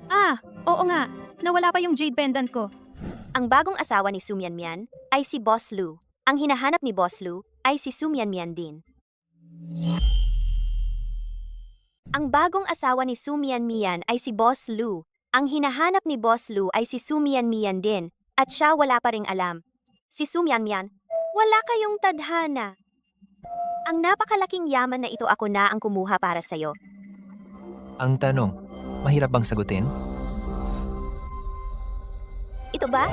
Ah, oo nga, nawala pa yung jade pendant ko. Ang bagong asawa ni Sumian Mian ay si Boss Lu. Ang hinahanap ni Boss Lu ay si Sumian Mian din. Ang bagong asawa ni Sumian Mian ay si Boss Lu. Ang hinahanap ni Boss Lu ay si Sumian Mian din. At siya wala pa ring alam. Si Sumian Mian, wala kayong tadhana. Ang napakalaking yaman na ito, ako na ang kumuha para sa'yo. Ang tanong, mahirap bang sagutin? Ito ba?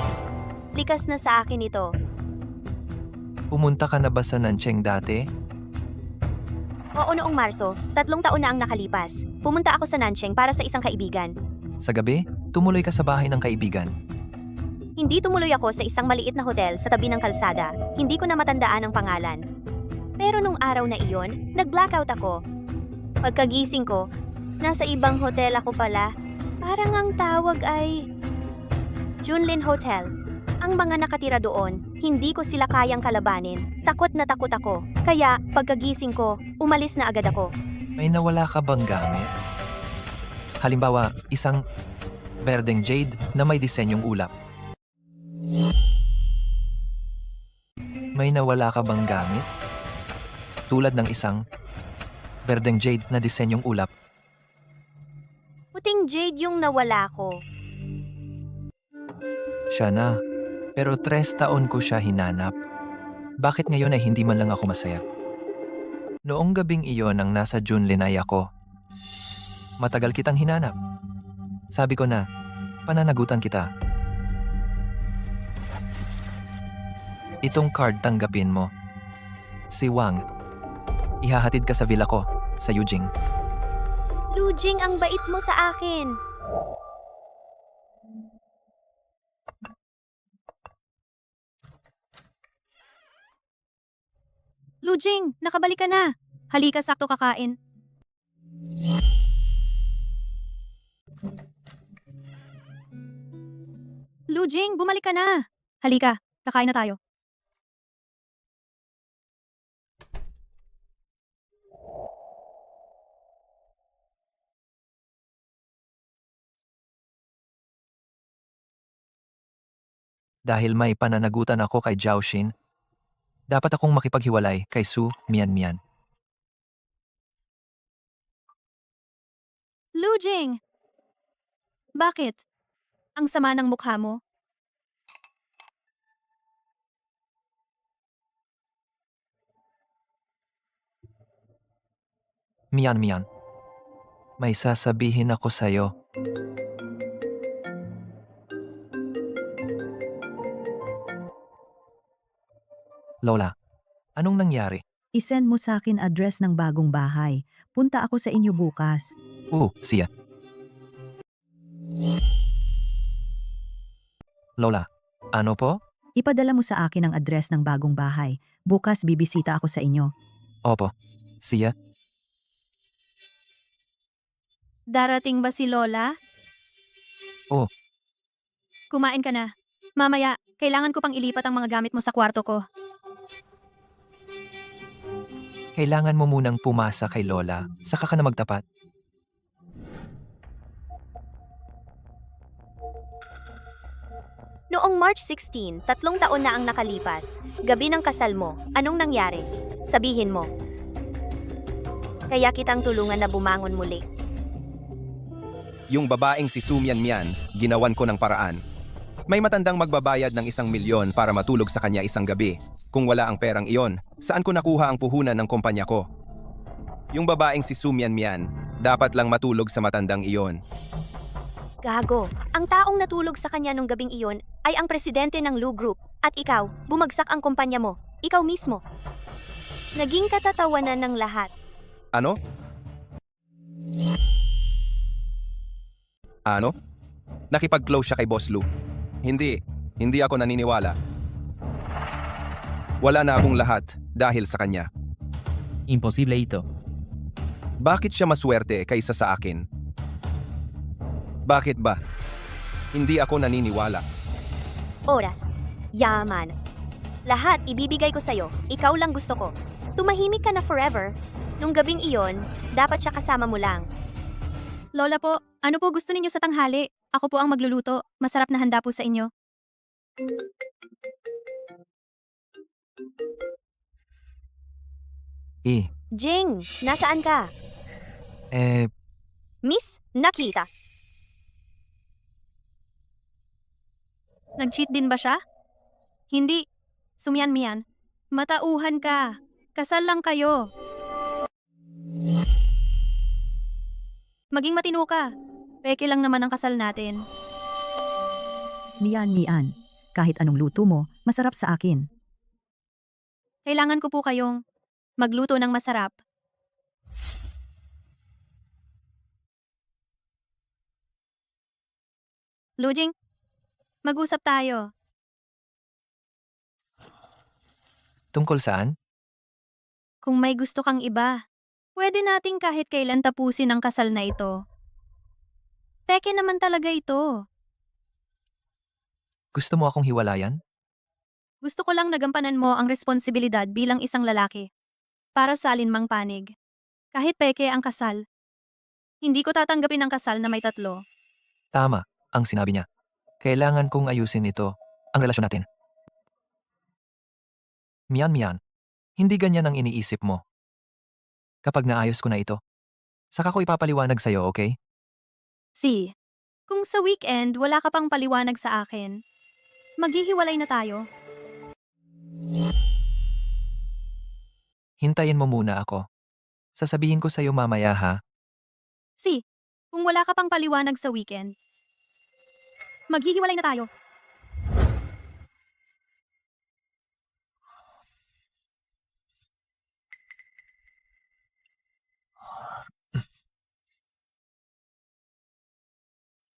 Likas na sa akin ito. Pumunta ka na ba sa Nancheng dati? Oo, noong Marso, 3 taon na ang nakalipas. Pumunta ako sa Nancheng para sa isang kaibigan. Sa gabi, tumuloy ka sa bahay ng kaibigan. Hindi tumuloy ako sa isang maliit na hotel sa tabi ng kalsada. Hindi ko na matandaan ang pangalan. Pero nung araw na iyon, nag-blackout ako. Pagkagising ko, nasa ibang hotel ako pala. Parang ang tawag ay Junlin Hotel. Ang mga nakatira doon, hindi ko sila kayang kalabanin. Takot na takot ako. Kaya, pagkagising ko, umalis na agad ako. May nawala ka bang gamit? Halimbawa, isang berdeng jade na may disenyong ulap. May nawala ka bang gamit? Tulad ng isang berdeng jade na disenyong ulap. Puting jade yung nawala ko. Siya na. Pero 3 taon ko siya hinanap. Bakit ngayon ay hindi man lang ako masaya? Noong gabing iyon ang nasa Junlin ay ako. Matagal kitang hinanap. Sabi ko na, pananagutan kita. Itong card tanggapin mo. Si Wang. Ihahatid ka sa villa ko, sa Yujing. Lujing, ang bait mo sa akin. Lujing, nakabalik ka na. Halika, sakto kakain. Lujing, bumalik ka na. Halika, kakain na tayo. Dahil may pananagutan ako kay Jiaoxin, dapat akong makipaghiwalay kay Su Mian. Lujing! Bakit? Ang sama ng mukha mo. Mian. May sasabihin ako sa'yo. Lola, anong nangyari? Isend mo sa akin address ng bagong bahay. Punta ako sa inyo bukas. Siya. Lola, ano po? Ipadala mo sa akin ang address ng bagong bahay. Bukas bibisita ako sa inyo. Opo. Siya? Darating ba si Lola? Oo. Kumain ka na. Mamaya, kailangan ko pang ilipat ang mga gamit mo sa kwarto ko. Kailangan mo munang pumasa kay Lola, saka ka na magtapat. Noong March 16, 3 taon na ang nakalipas. Gabi ng kasal mo, anong nangyari? Sabihin mo. Kaya kitang tulungan na bumangon muli. Yung babaeng si Su Mian, ginawan ko ng paraan. May matandang magbabayad ng 1 milyon para matulog sa kanya isang gabi. Kung wala ang perang iyon, saan ko nakuha ang puhunan ng kumpanya ko? Yung babaeng si Su Mian, dapat lang matulog sa matandang iyon. Gago, ang taong natulog sa kanya nung gabing iyon ay ang presidente ng Lu Group. At ikaw, bumagsak ang kumpanya mo. Ikaw mismo. Naging katatawanan ng lahat. Ano? Nakipag-close siya kay Boss Lu. Hindi ako naniniwala. Wala na akong lahat dahil sa kanya. Imposible ito. Bakit siya maswerte kaysa sa akin? Bakit ba? Hindi ako naniniwala. Oras. Yaman. Lahat ibibigay ko sa'yo. Ikaw lang gusto ko. Tumahimik ka na forever. Nung gabing iyon, dapat siya kasama mo lang. Lola po, ano po gusto ninyo sa tanghali? Ako po ang magluluto. Masarap na handa po sa inyo. Jing, nasaan ka? Miss, nakita. Nag-cheat din ba siya? Hindi. Sumyan-miyan. Matauhan ka. Kasal lang kayo. Maging matino ka. Peke lang naman ang kasal natin. Mian. Kahit anong luto mo, masarap sa akin. Kailangan ko po kayong magluto ng masarap. Lujing, mag-usap tayo. Tungkol saan? Kung may gusto kang iba, pwede nating kahit kailan tapusin ang kasal na ito. Peke naman talaga ito. Gusto mo akong hiwalayan? Gusto ko lang nagampanan mo ang responsibilidad bilang isang lalaki. Para sa alinmang panig. Kahit peke ang kasal. Hindi ko tatanggapin ang kasal na may 3. Tama, ang sinabi niya. Kailangan kong ayusin ito, ang relasyon natin. Mian, hindi ganyan ang iniisip mo. Kapag naayos ko na ito, saka ko ipapaliwanag sa'yo, okay? Si, kung sa weekend wala ka pang paliwanag sa akin, maghihiwalay na tayo. Hintayin mo muna ako. Sasabihin ko sa'yo mamaya ha. Si, kung wala ka pang paliwanag sa weekend, maghihiwalay na tayo.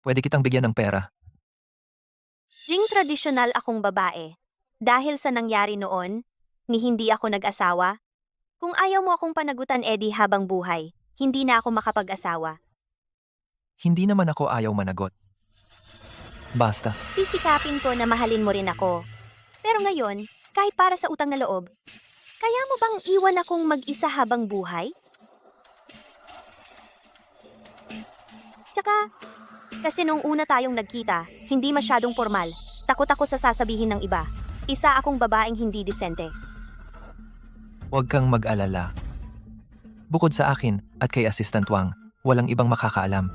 Pwede kitang bigyan ng pera. Jing, tradisyonal akong babae. Dahil sa nangyari noon, ni hindi ako nag-asawa. Kung ayaw mo akong panagutan, Eddie, habang buhay, hindi na ako makapag-asawa. Hindi naman ako ayaw managot. Basta, Sisikapin ko na mahalin mo rin ako. Pero ngayon, kahit para sa utang na loob, kaya mo bang iwan akong mag-isa habang buhay? Tsaka, kasi nung una tayong nagkita, hindi masyadong formal. Takot ako sa sasabihin ng iba. Isa akong babaeng hindi disente. huwag kang mag-alala. Bukod sa akin at kay Assistant Wang, walang ibang makakaalam.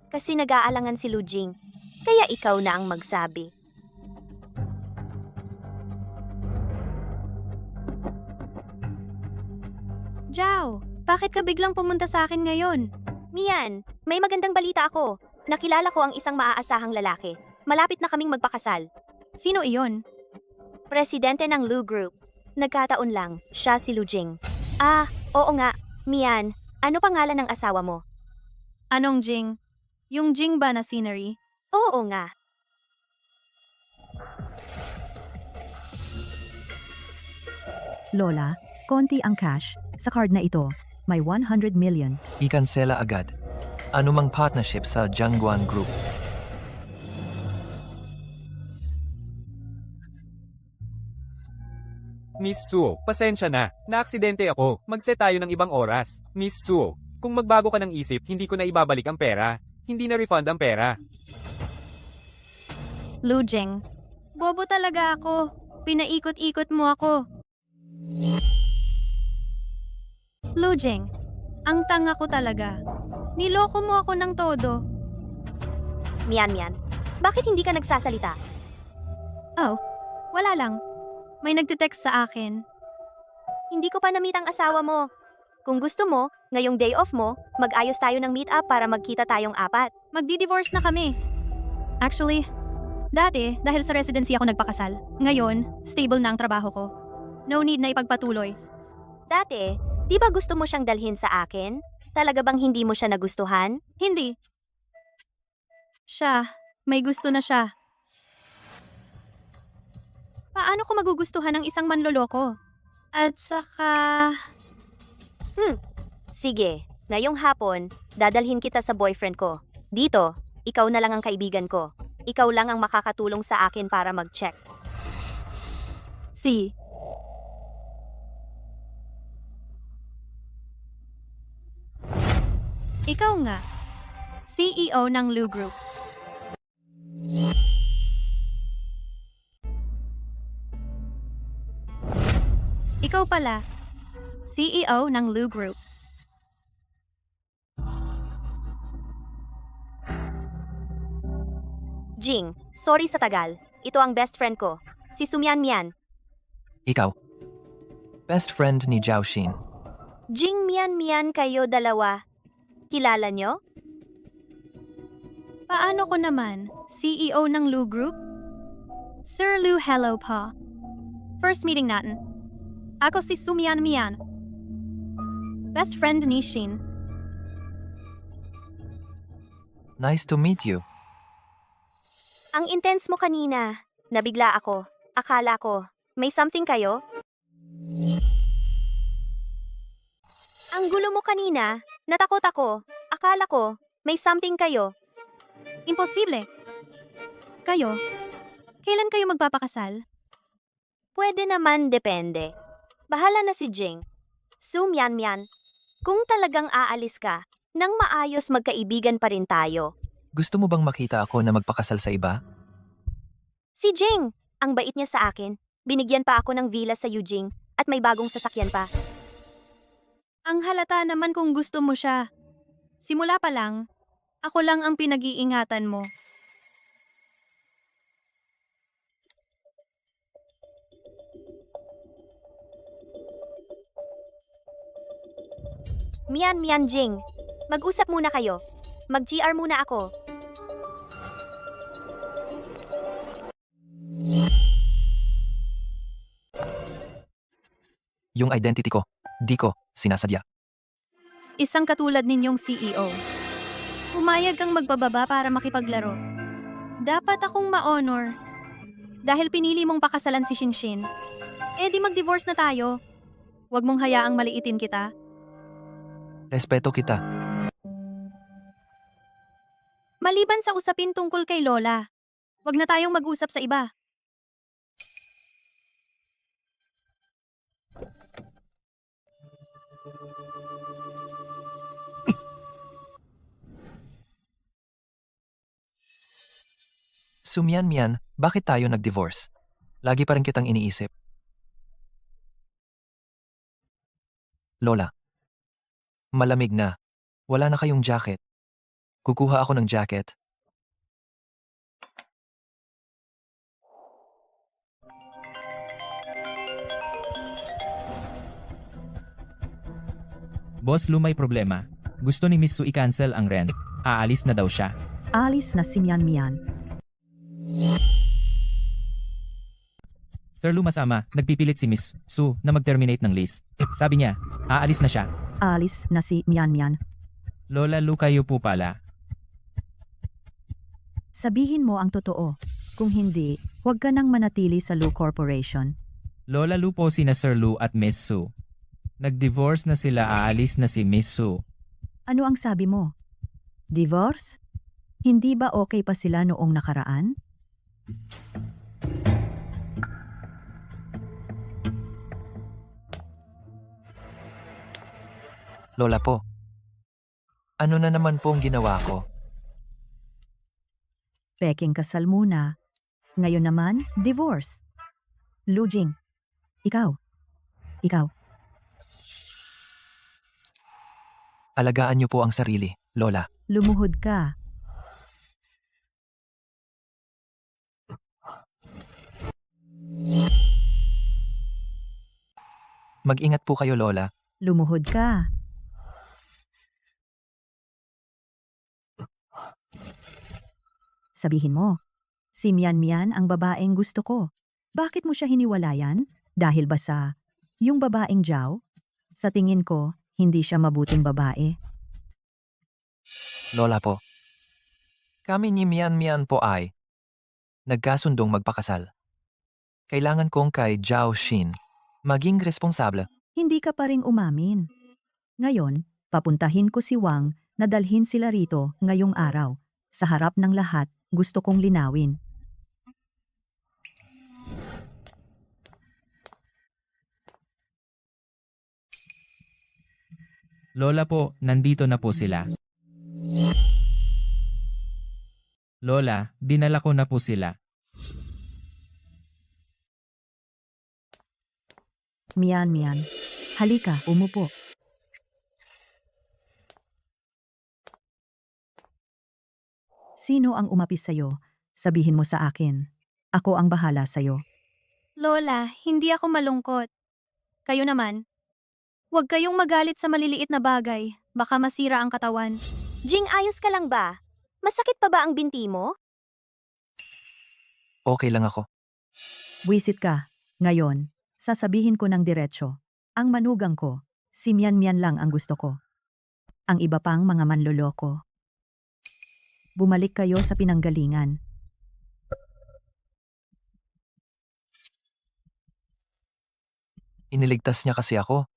Kasi nag-aalangan si Lu Jing, kaya ikaw na ang magsabi. Jao, bakit ka biglang pumunta sa akin ngayon? Mian, may magandang balita ako. Nakilala ko ang isang maaasahang lalaki. Malapit na kaming magpakasal. Sino iyon? Presidente ng Lu Group. Nagkataon lang, siya si Lu Jing. Ah, oo nga. Mian, ano pangalan ng asawa mo? Anong Jing? Yung Jing ba na scenery? Oo nga. Lola, konti ang cash. Sa card na ito, may 100 million. Ikansela agad. Anumang partnership sa Jiangguan Group. Miss Suo, pasensya na. Naaksidente ako. Mag-set tayo ng ibang oras. Miss Suo, kung magbago ka ng isip, hindi ko na ibabalik ang pera. Hindi na refund ang pera. Lu Jing. Bobo talaga ako. Pinaikot-ikot mo ako. Lu Jing, ang tanga ko talaga. Niloko mo ako ng todo. Mian, bakit hindi ka nagsasalita? Oh, wala lang. May nagtitext sa akin. Hindi ko pa na-meet ang asawa mo. Kung gusto mo, ngayong day off mo, mag-ayos tayo ng meet-up para magkita tayong 4. Magdi-divorce na kami. Actually, dati, dahil sa residency ako nagpakasal. Ngayon, stable na ang trabaho ko. No need na ipagpatuloy. Dati, di ba gusto mo siyang dalhin sa akin? Talaga bang hindi mo siya nagustuhan? Hindi. Siya, may gusto na siya. Paano ko magugustuhan ng isang manloloko? At saka... Sige, ngayong hapon, dadalhin kita sa boyfriend ko. Dito, ikaw na lang ang kaibigan ko. Ikaw lang ang makakatulong sa akin para mag-check. Si. Ikaw nga, CEO ng Lu Group. Ikaw pala, CEO ng Lu Group. Jing, sorry sa tagal. Ito ang best friend ko, si Sumian Mian. Ikaw. Best friend ni Zhao Xin. Jing, Mian kayo dalawa. Kilala nyo? Paano ko naman, CEO ng Lu Group? Sir Lu, hello pa. First meeting natin. Ako si Sumian Mian. Best friend ni Shin. Nice to meet you. Ang intense mo kanina. Nabigla ako. Akala ko, may something kayo? Ang gulo mo kanina. Natakot ako. Akala ko, may something kayo. Imposible. Kayo? Kailan kayo magpapakasal? Pwede naman depende. Bahala na si Jing. Mian Mian. Kung talagang aalis ka, nang maayos magkaibigan pa rin tayo. Gusto mo bang makita ako na magpakasal sa iba? Si Jing, ang bait niya sa akin. Binigyan pa ako ng villa sa Eugene at may bagong sasakyan pa. Ang halata naman kung gusto mo siya. Simula pa lang, ako lang ang pinag-iingatan mo. Mian Mian Jing, mag-usap muna kayo. Mag-GR muna ako. Yung identity ko, di ko sinasadya. Isang katulad ninyong CEO. Pumayag kang magbababa para makipaglaro. Dapat akong ma-honor. Dahil pinili mong pakasalan si Shinshin. Eh di mag-divorce na tayo. Huwag mong hayaang maliitin kita. Respeto kita. Maliban sa usapin tungkol kay Lola, huwag na tayong mag-usap sa iba. Sumian-mian, bakit tayo nag-divorce? Lagi pa rin kitang iniisip. Lola, malamig na. Wala na kayong jacket. Kukuha ako ng jacket. Boss Lu, may problema. Gusto ni Miss Su i-cancel ang rent. Aalis na daw siya. Alis na si Mian Mian. Sir Lu, masama, nagpipilit si Miss Su na mag-terminate ng lease. Sabi niya, aalis na siya. Alis na si Mian Mian. Lola Lu, kayo po pala. Sabihin mo ang totoo. Kung hindi, huwag ka nang manatili sa Lu Corporation. Lola Lu po sina Sir Lu at Miss Su. Nag-divorce na sila, aalis na si Miss Su. Ano ang sabi mo? Divorce? Hindi ba okay pa sila noong nakaraan? Lola po. Ano na naman pong ginawa ko? Peking kasal muna. Ngayon naman, divorce. Lujing. Ikaw. Alagaan niyo po ang sarili, Lola. Lumuhod ka. Mag-ingat po kayo, Lola. Lumuhod ka. Sabihin mo, si Mian Mian ang babaeng gusto ko. Bakit mo siya hiniwalayan? Dahil ba sa yung babaeng Zhao? Sa tingin ko, hindi siya mabuting babae. Lola po. Kami ni Mian-mian po ay nagkasundong magpakasal. Kailangan kong kay Zhao Xin maging responsable. Hindi ka pa ring umamin. Ngayon, papuntahin ko si Wang na dalhin sila rito ngayong araw. Sa harap ng lahat, gusto kong linawin. Lola po, nandito na po sila. Lola, dinala ko na po sila. Mian Mian, halika, umupo. Sino ang umapis sa'yo? Sabihin mo sa akin. Ako ang bahala sa'yo. Lola, hindi ako malungkot. Kayo naman. Huwag kayong magalit sa maliliit na bagay. Baka masira ang katawan. Jing, ayos ka lang ba? Masakit pa ba ang binti mo? Okay lang ako. Wisit ka. Ngayon, sasabihin ko ng diretsyo. Ang manugang ko, si Mian Mian lang ang gusto ko. Ang iba pang mga manloloko. Bumalik kayo sa pinanggalingan. Iniligtas niya kasi ako.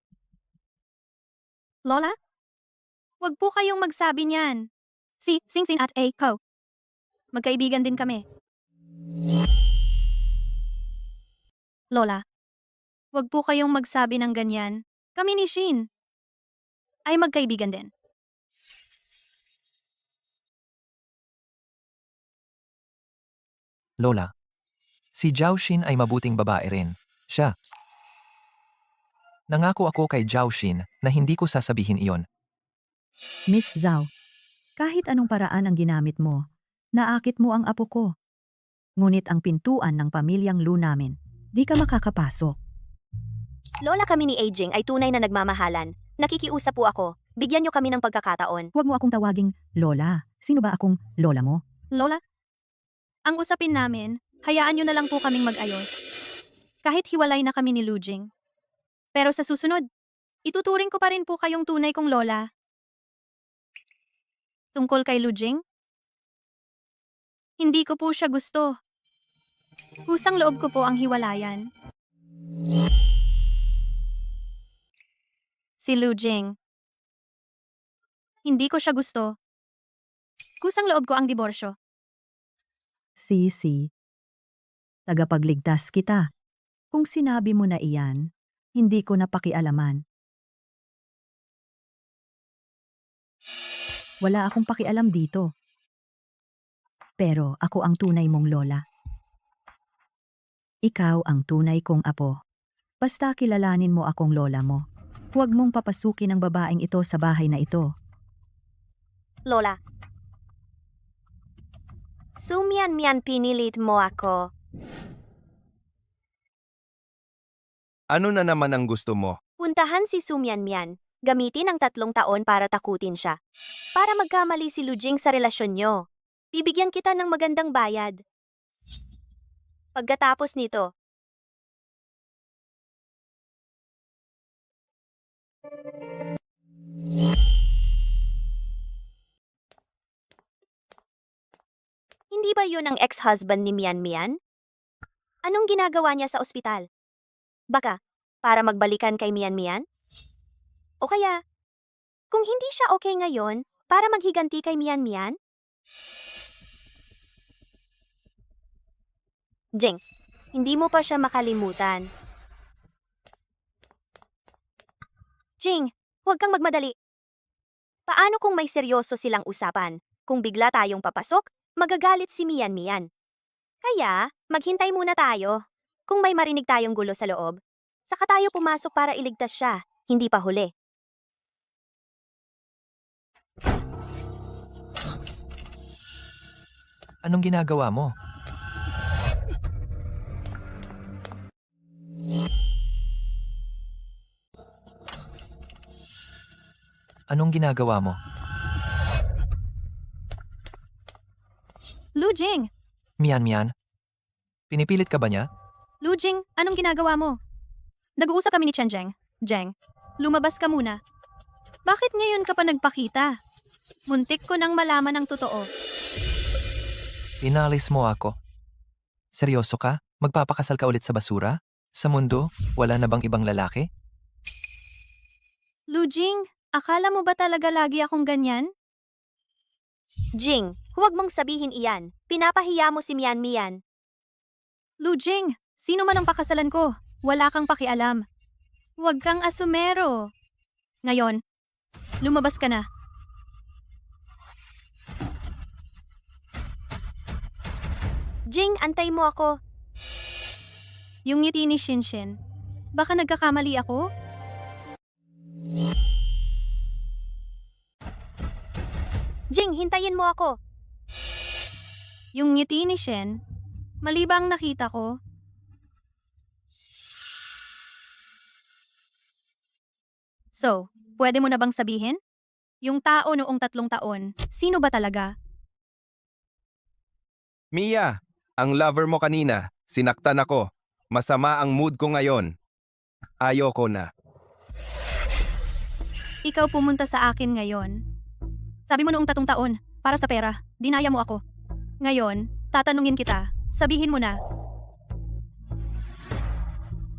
Lola? Huwag po kayong magsabi niyan. Si Sing Sing at Ko. Magkaibigan din kami. Lola, huwag po kayong magsabi ng ganyan. Kami ni Shin ay magkaibigan din. Lola, si Zhao Xin ay mabuting babae rin. Siya. Nangako ako kay Zhao Xin na hindi ko sasabihin iyon. Miss Zhao, kahit anong paraan ang ginamit mo, naakit mo ang apo ko. Ngunit ang pintuan ng pamilyang Lu namin, di ka makakapasok. Lola, kami ni Aging ay tunay na nagmamahalan. Nakikiusap po ako. Bigyan niyo kami ng pagkakataon. Huwag mo akong tawaging Lola. Sino ba akong Lola mo? Lola, ang usapin namin, hayaan niyo na lang po kaming mag-ayos. Kahit hiwalay na kami ni Lu Jing. Pero sa susunod, ituturing ko pa rin po kayong tunay kong lola. Tungkol kay Lu Jing? Hindi ko po siya gusto. Kusang loob ko po ang hiwalayan. Si Lu Jing. Hindi ko siya gusto. Kusang loob ko ang diborsyo. Sisi. Tagapagligtas kita. Kung sinabi mo na iyan, hindi ko napakialaman. Wala akong pakialam dito. Pero ako ang tunay mong lola. Ikaw ang tunay kong apo. Basta kilalanin mo akong lola mo. Huwag mong papasukin ang babaeng ito sa bahay na ito. Lola. Sumian Mian, pinilit mo ako. Ano na naman ang gusto mo? Puntahan si Sumian Mian. Gamitin ang 3 taon para takutin siya. Para magkamali si Lu Jing sa relasyon nyo. Bibigyan kita ng magandang bayad. Pagkatapos nito, hindi ba yun ang ex-husband ni Mian Mian? Anong ginagawa niya sa ospital? Baka, para magbalikan kay Mian Mian? O kaya, kung hindi siya okay ngayon, para maghiganti kay Mian Mian? Jing, hindi mo pa siya makalimutan. Jing, huwag kang magmadali. Paano kung may seryoso silang usapan? Kung bigla tayong papasok, magagalit si Mian Mian. Kaya, maghintay muna tayo. Kung may marinig tayong gulo sa loob, saka tayo pumasok para iligtas siya, hindi pa huli. Anong ginagawa mo? Anong ginagawa mo? Lu Jing! Mian Mian? Pinipilit ka ba niya? Lu Jing, anong ginagawa mo? Nag-uusap kami ni Chen Zheng. Zheng, lumabas ka muna. Bakit ngayon ka pa nagpakita? Muntik ko nang malaman ang totoo. Inalis mo ako. Seryoso ka? Magpapakasal ka ulit sa basura? Sa mundo, wala na bang ibang lalaki? Lu Jing, akala mo ba talaga lagi akong ganyan? Jing, huwag mong sabihin iyan. Pinapahiya mo si Mian Mian. Lu Jing, sino man ang pakasalan ko, wala kang pakialam. Huwag kang asumero. Ngayon, lumabas ka na. Jing, antay mo ako. Yung ngiti ni Shinshin, baka nagkakamali ako? Jing, hintayin mo ako. Yung ngiti ni Shen, mali ba ang nakita ko? So, pwede mo na bang sabihin? Yung tao noong 3 taon, sino ba talaga? Mia, ang lover mo kanina, sinaktan ako. Masama ang mood ko ngayon. Ayoko na. Ikaw pumunta sa akin ngayon. Sabi mo noong 3 taon, para sa pera, dinaya mo ako. Ngayon, tatanungin kita, sabihin mo na.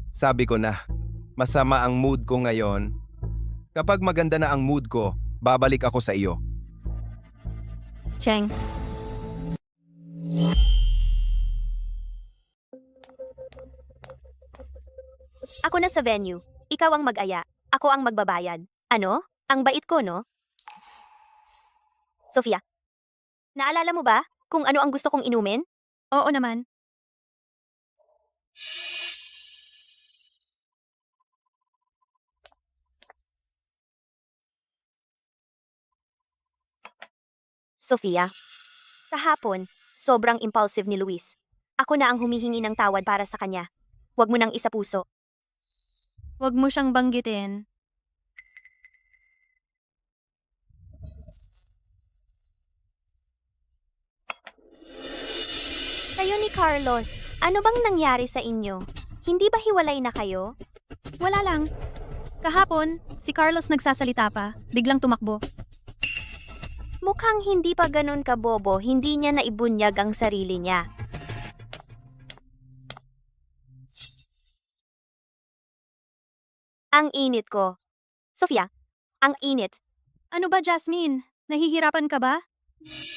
Sabi ko na, masama ang mood ko ngayon. Kapag maganda na ang mood ko, babalik ako sa iyo. Cheng, Ako na sa venue. Ikaw ang mag-aya. Ako ang magbabayad. Ano? Ang bait ko, no? Sofia, naalala mo ba kung ano ang gusto kong inumin? oo naman. Sofia, kahapon, sobrang impulsive ni Luis. Ako na ang humihingi ng tawad para sa kanya. Huwag mo nang isapuso. Huwag mo siyang banggitin. Kayo ni Carlos, ano bang nangyari sa inyo? Hindi ba hiwalay na kayo? Wala lang. Kahapon, si Carlos nagsasalita pa, biglang tumakbo. Mukhang hindi pa ganun kabobo, hindi niya naibunyag ang sarili niya. Ang init ko. Sofia, ang init. Ano ba, Jasmine? Nahihirapan ka ba?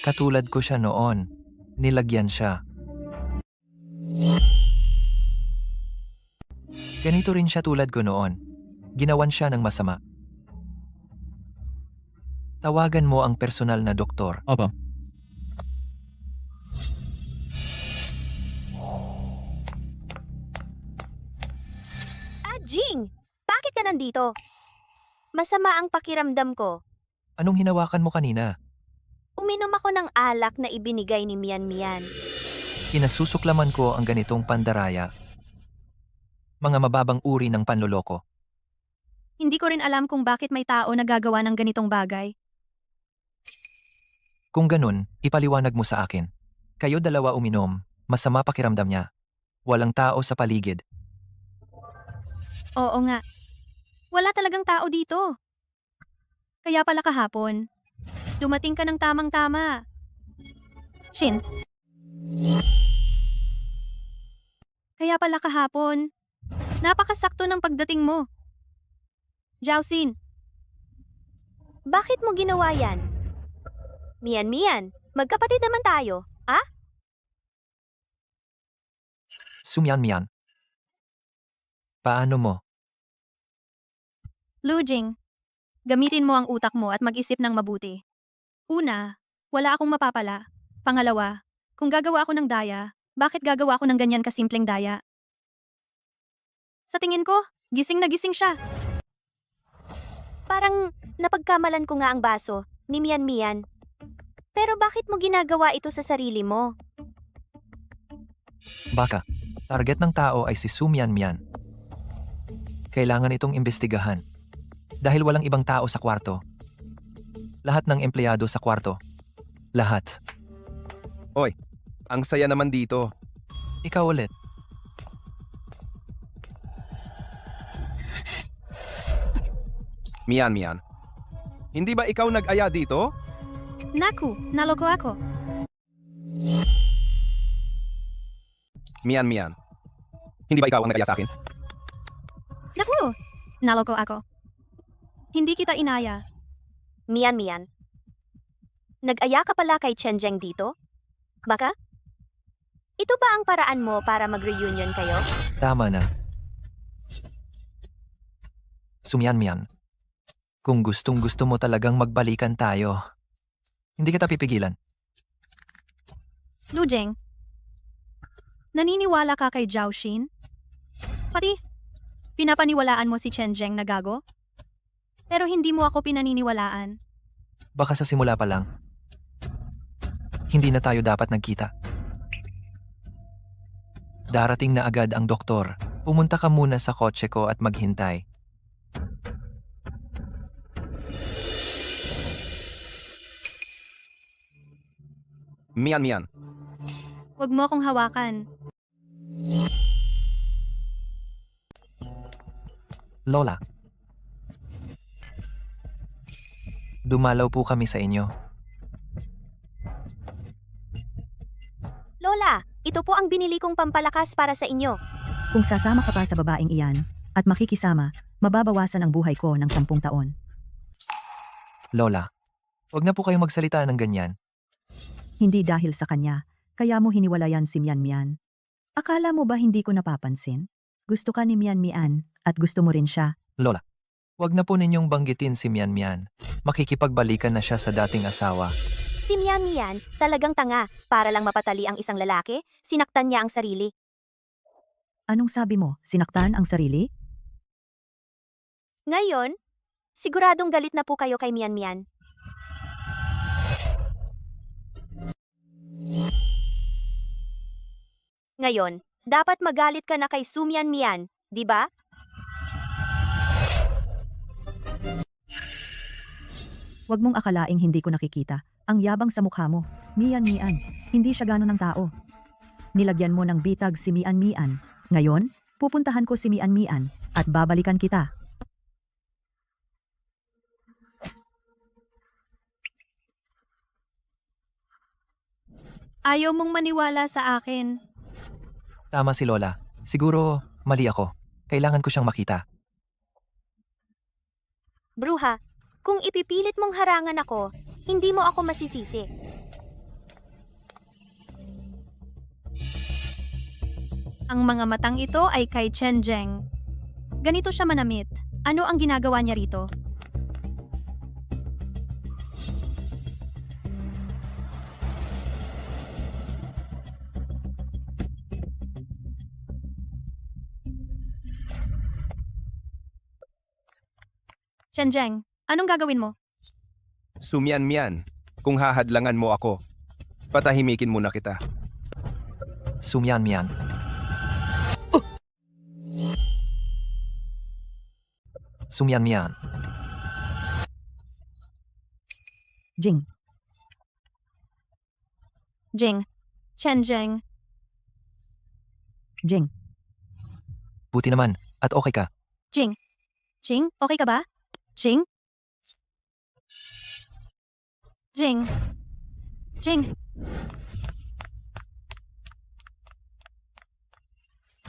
Katulad ko siya noon. Nilagyan siya. Ganito rin siya tulad ko noon. Ginawan siya ng masama. Tawagan mo ang personal na doktor. Opo. Jing! Bakit ka nandito? Masama ang pakiramdam ko. Anong hinawakan mo kanina? Uminom ako ng alak na ibinigay ni Mian Mian. Kinasusuklaman ko ang ganitong pandaraya. Mga mababang uri ng panloloko. Hindi ko rin alam kung bakit may tao na gagawa ng ganitong bagay. Kung ganun, ipaliwanag mo sa akin. Kayo dalawa uminom, masama pakiramdam niya. Walang tao sa paligid. Oo nga. Wala talagang tao dito. Kaya pala kahapon, dumating ka ng tamang-tama. Shin. Kaya pala kahapon, napakasakto ng pagdating mo. Jiaoxin, Bakit mo ginawa yan? Mian Mian, magkapatid naman tayo, ah? Sumyan-miyan. Paano mo? Lu Jing, gamitin mo ang utak mo at mag-isip ng mabuti. Una, wala akong mapapala. Pangalawa, kung gagawa ako ng daya, bakit gagawa ako ng ganyan kasimpleng daya? Sa tingin ko, gising na gising siya. Parang napagkamalan ko nga ang baso ni Mian Mian. Pero bakit mo ginagawa ito sa sarili mo? Baka, target ng tao ay si Sumyan-miyan. Kailangan itong imbestigahan. Dahil walang ibang tao sa kwarto. Lahat ng empleyado sa kwarto. Lahat. Ang saya naman dito. Ikaw ulit. Mian Mian. Hindi ba ikaw nag-aya dito? Naku, naloko ako. Mian Mian. Hindi ba ikaw ang nag-aya sa akin? Naku, naloko ako. Hindi kita inaya. Mian Mian. Nag-aya ka pala kay Chen Zheng dito? Baka? Ito ba ang paraan mo para mag-reunion kayo? Tama na. Sumyan-miyan. Kung gustong gusto mo talagang magbalikan tayo, hindi kita pipigilan. Lu Jing, naniniwala ka kay Zhao Xin? Pati, pinapaniwalaan mo si Chen Zheng na gago? Pero hindi mo ako pinaniniwalaan. Baka sa simula pa lang. Hindi na tayo dapat nagkita. Darating na agad ang doktor. Pumunta ka muna sa kotse ko at maghintay. Mian Mian. Huwag mo akong hawakan. Lola. Dumalaw po kami sa inyo. Lola, ito po ang binili kong pampalakas para sa inyo. Kung sasama ka pa sa babaeng iyan at makikisama, mababawasan ang buhay ko ng 10 taon. Lola, huwag na po kayong magsalita ng ganyan. Hindi dahil sa kanya, kaya mo hiniwalayan si Mian Mian. Akala mo ba hindi ko napapansin? Gusto ka ni Mian Mian at gusto mo rin siya. Lola, huwag na po ninyong banggitin si Mian Mian. Makikipagbalikan na siya sa dating asawa. Si Mian Mian, talagang tanga. Para lang mapatali ang isang lalaki, sinaktan niya ang sarili. Anong sabi mo? Sinaktan ang sarili? Ngayon, siguradong galit na po kayo kay Mian Mian. Ngayon, dapat magalit ka na kay Su Mian Mian, di ba? Huwag mong akalaing hindi ko nakikita. Ang yabang sa mukha mo. Mian Mian, hindi siya gano'n ng tao. Nilagyan mo ng bitag si Mian Mian. Ngayon, pupuntahan ko si Mian Mian at babalikan kita. Ayaw mong maniwala sa akin. Tama si Lola. Siguro, mali ako. Kailangan ko siyang makita. Bruha, kung ipipilit mong harangan ako, hindi mo ako masisisi. Ang mga matang ito ay kay Chen Zheng. Ganito siya manamit. Ano ang ginagawa niya rito? Chen Zheng, anong gagawin mo? Sumian Mian, kung hahadlangan mo ako, patahimikin muna kita. Sumyan Mian. Sumyan Mian. Jing, Jing. Chen Zheng. Jing, Buti naman, at okay ka. Jing. Jing, okay ka ba? Jing? Jing. Jing.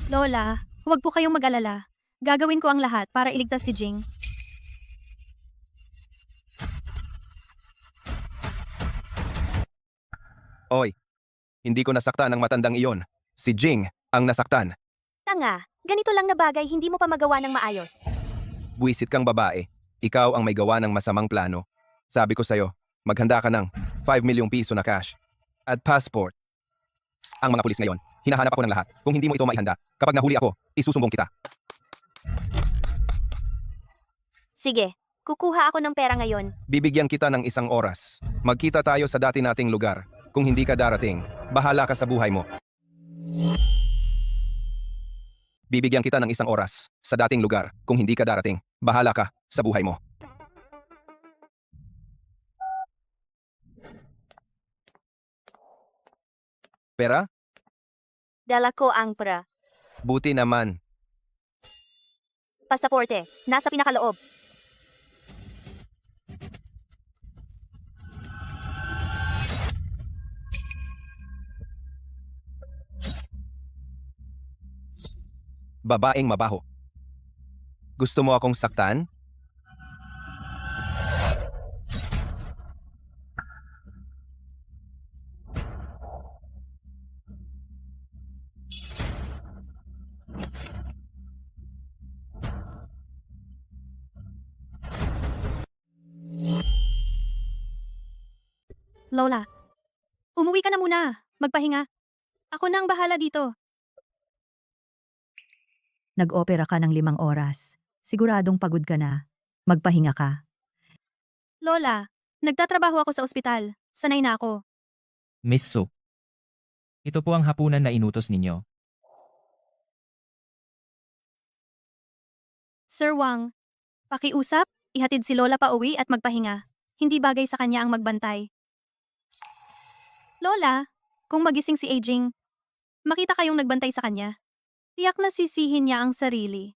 Lola, huwag po kayong mag-alala. Gagawin ko ang lahat para iligtas si Jing. Oy, hindi ko nasaktan ang matandang iyon. Si Jing ang nasaktan. Tanga, ganito lang na bagay hindi mo pa magawa ng maayos. Buwisit kang babae. Ikaw ang may gawa ng masamang plano. Sabi ko sa'yo, maghanda ka ng 5 milyong piso na cash at passport. Ang mga pulis ngayon, hinahanap ako ng lahat. Kung hindi mo ito maihanda, kapag nahuli ako, isusumbong kita. Sige, kukuha ako ng pera ngayon. Bibigyan kita ng 1 oras. Magkita tayo sa dati nating lugar. Kung hindi ka darating, bahala ka sa buhay mo. Bibigyan kita ng 1 oras sa dating lugar. Kung hindi ka darating, bahala ka sa buhay mo. Pera? Dala ko ang pera. Buti naman. Pasaporte, nasa pinakaloob. Babaeng mabaho. Gusto mo akong saktan? Lola, umuwi ka na muna. Magpahinga. Ako na ang bahala dito. nag-opera ka ng 5 oras. Siguradong pagod ka na. Magpahinga ka. Lola, nagtatrabaho ako sa ospital. Sanay na ako. Miss Su. Ito po ang hapunan na inutos ninyo. Sir Wang, pakiusap, ihatid si Lola pa uwi at magpahinga. Hindi bagay sa kanya ang magbantay. Lola, kung magising si Aging, makita kayong nagbantay sa kanya. Tiyak na sisihin niya ang sarili.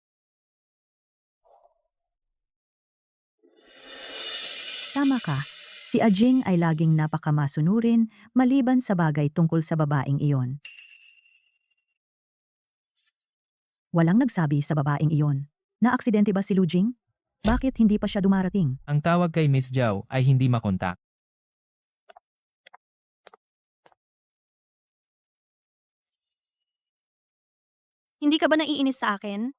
Tama ka. Si Ajing ay laging napakamasunurin maliban sa bagay tungkol sa babaeng iyon. Walang nagsabi sa babaeng iyon. Naaksidente ba si Lu Jing? Bakit hindi pa siya dumarating? Ang tawag kay Miss Zhao ay hindi makontak. Hindi ka ba naiinis sa akin?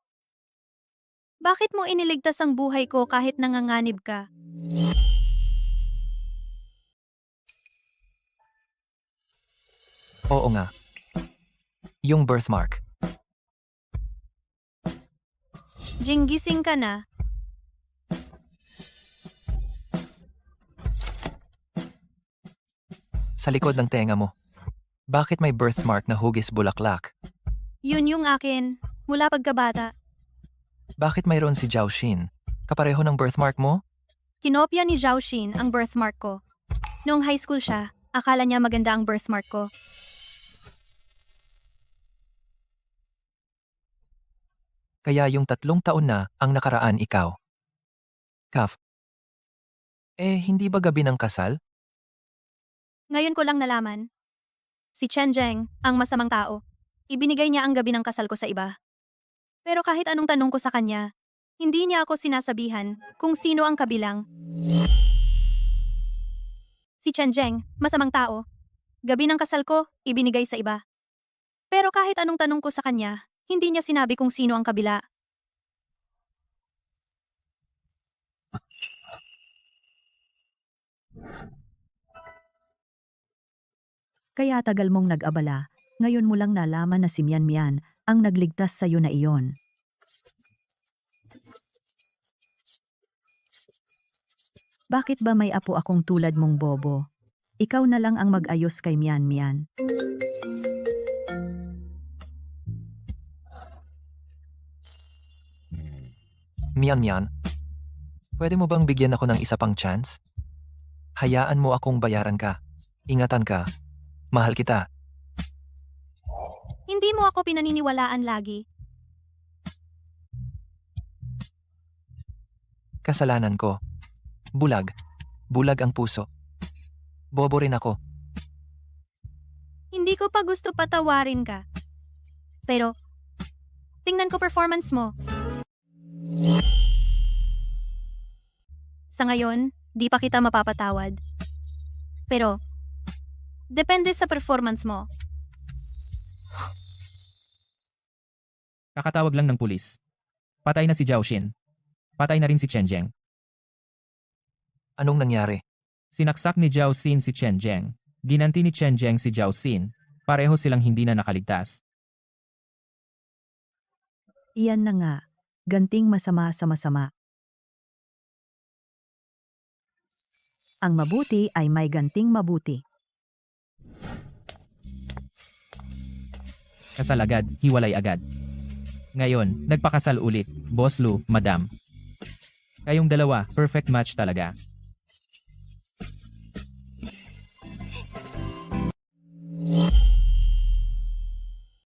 Bakit mo iniligtas ang buhay ko kahit nanganganib ka? Oo nga. Yung birthmark. Jing, gising ka na. Sa likod ng tenga mo. Bakit may birthmark na hugis bulaklak? Yun yung akin, mula pagkabata. Bakit mayroon si Zhao Xin? Kapareho ng birthmark mo? Kinopya ni Zhao Xin ang birthmark ko. Noong high school siya, akala niya maganda ang birthmark ko. Kaya yung 3 taon na ang nakaraan ikaw. Kaf. Hindi ba gabi ng kasal? Ngayon ko lang nalaman. Si Chen Zheng, ang masamang tao. Ibinigay niya ang gabi ng kasal ko sa iba. Pero kahit anong tanong ko sa kanya, hindi niya ako sinasabihan kung sino ang kabilang. Si Chen Zheng, masamang tao. Gabi ng kasal ko, ibinigay sa iba. Pero kahit anong tanong ko sa kanya, hindi niya sinabi kung sino ang kabila. Kaya tagal mong nag-abala, ngayon mo lang nalaman na si Mian Mian ang nagligtas sa'yo na iyon. Bakit ba may apo akong tulad mong bobo? Ikaw na lang ang mag-ayos kay Mian Mian. Mian Mian, pwede mo bang bigyan ako ng isa pang chance? Hayaan mo akong bayaran ka. Ingatan ka. Mahal kita. Hindi mo ako pinaniniwalaan lagi. Kasalanan ko. Bulag. Bulag ang puso. Bobo rin ako. Hindi ko pa gusto patawarin ka. Pero, tingnan ko performance mo. Sa ngayon, di pa kita mapapatawad. Pero, depende sa performance mo. Kakatawag lang ng pulis. Patay na si Zhao Xin. Patay na rin si Chen Zheng. Anong nangyari? Sinaksak ni Zhao Xin si Chen Zheng. Ginanti ni Chen Zheng si Zhao Xin. Pareho silang hindi na nakaligtas. Iyan na nga, ganting masama sa masama. Ang mabuti ay may ganting mabuti. Kasal agad, hiwalay agad. Ngayon, nagpakasal ulit. Boss Lu, Madam. Kayong dalawa, perfect match talaga.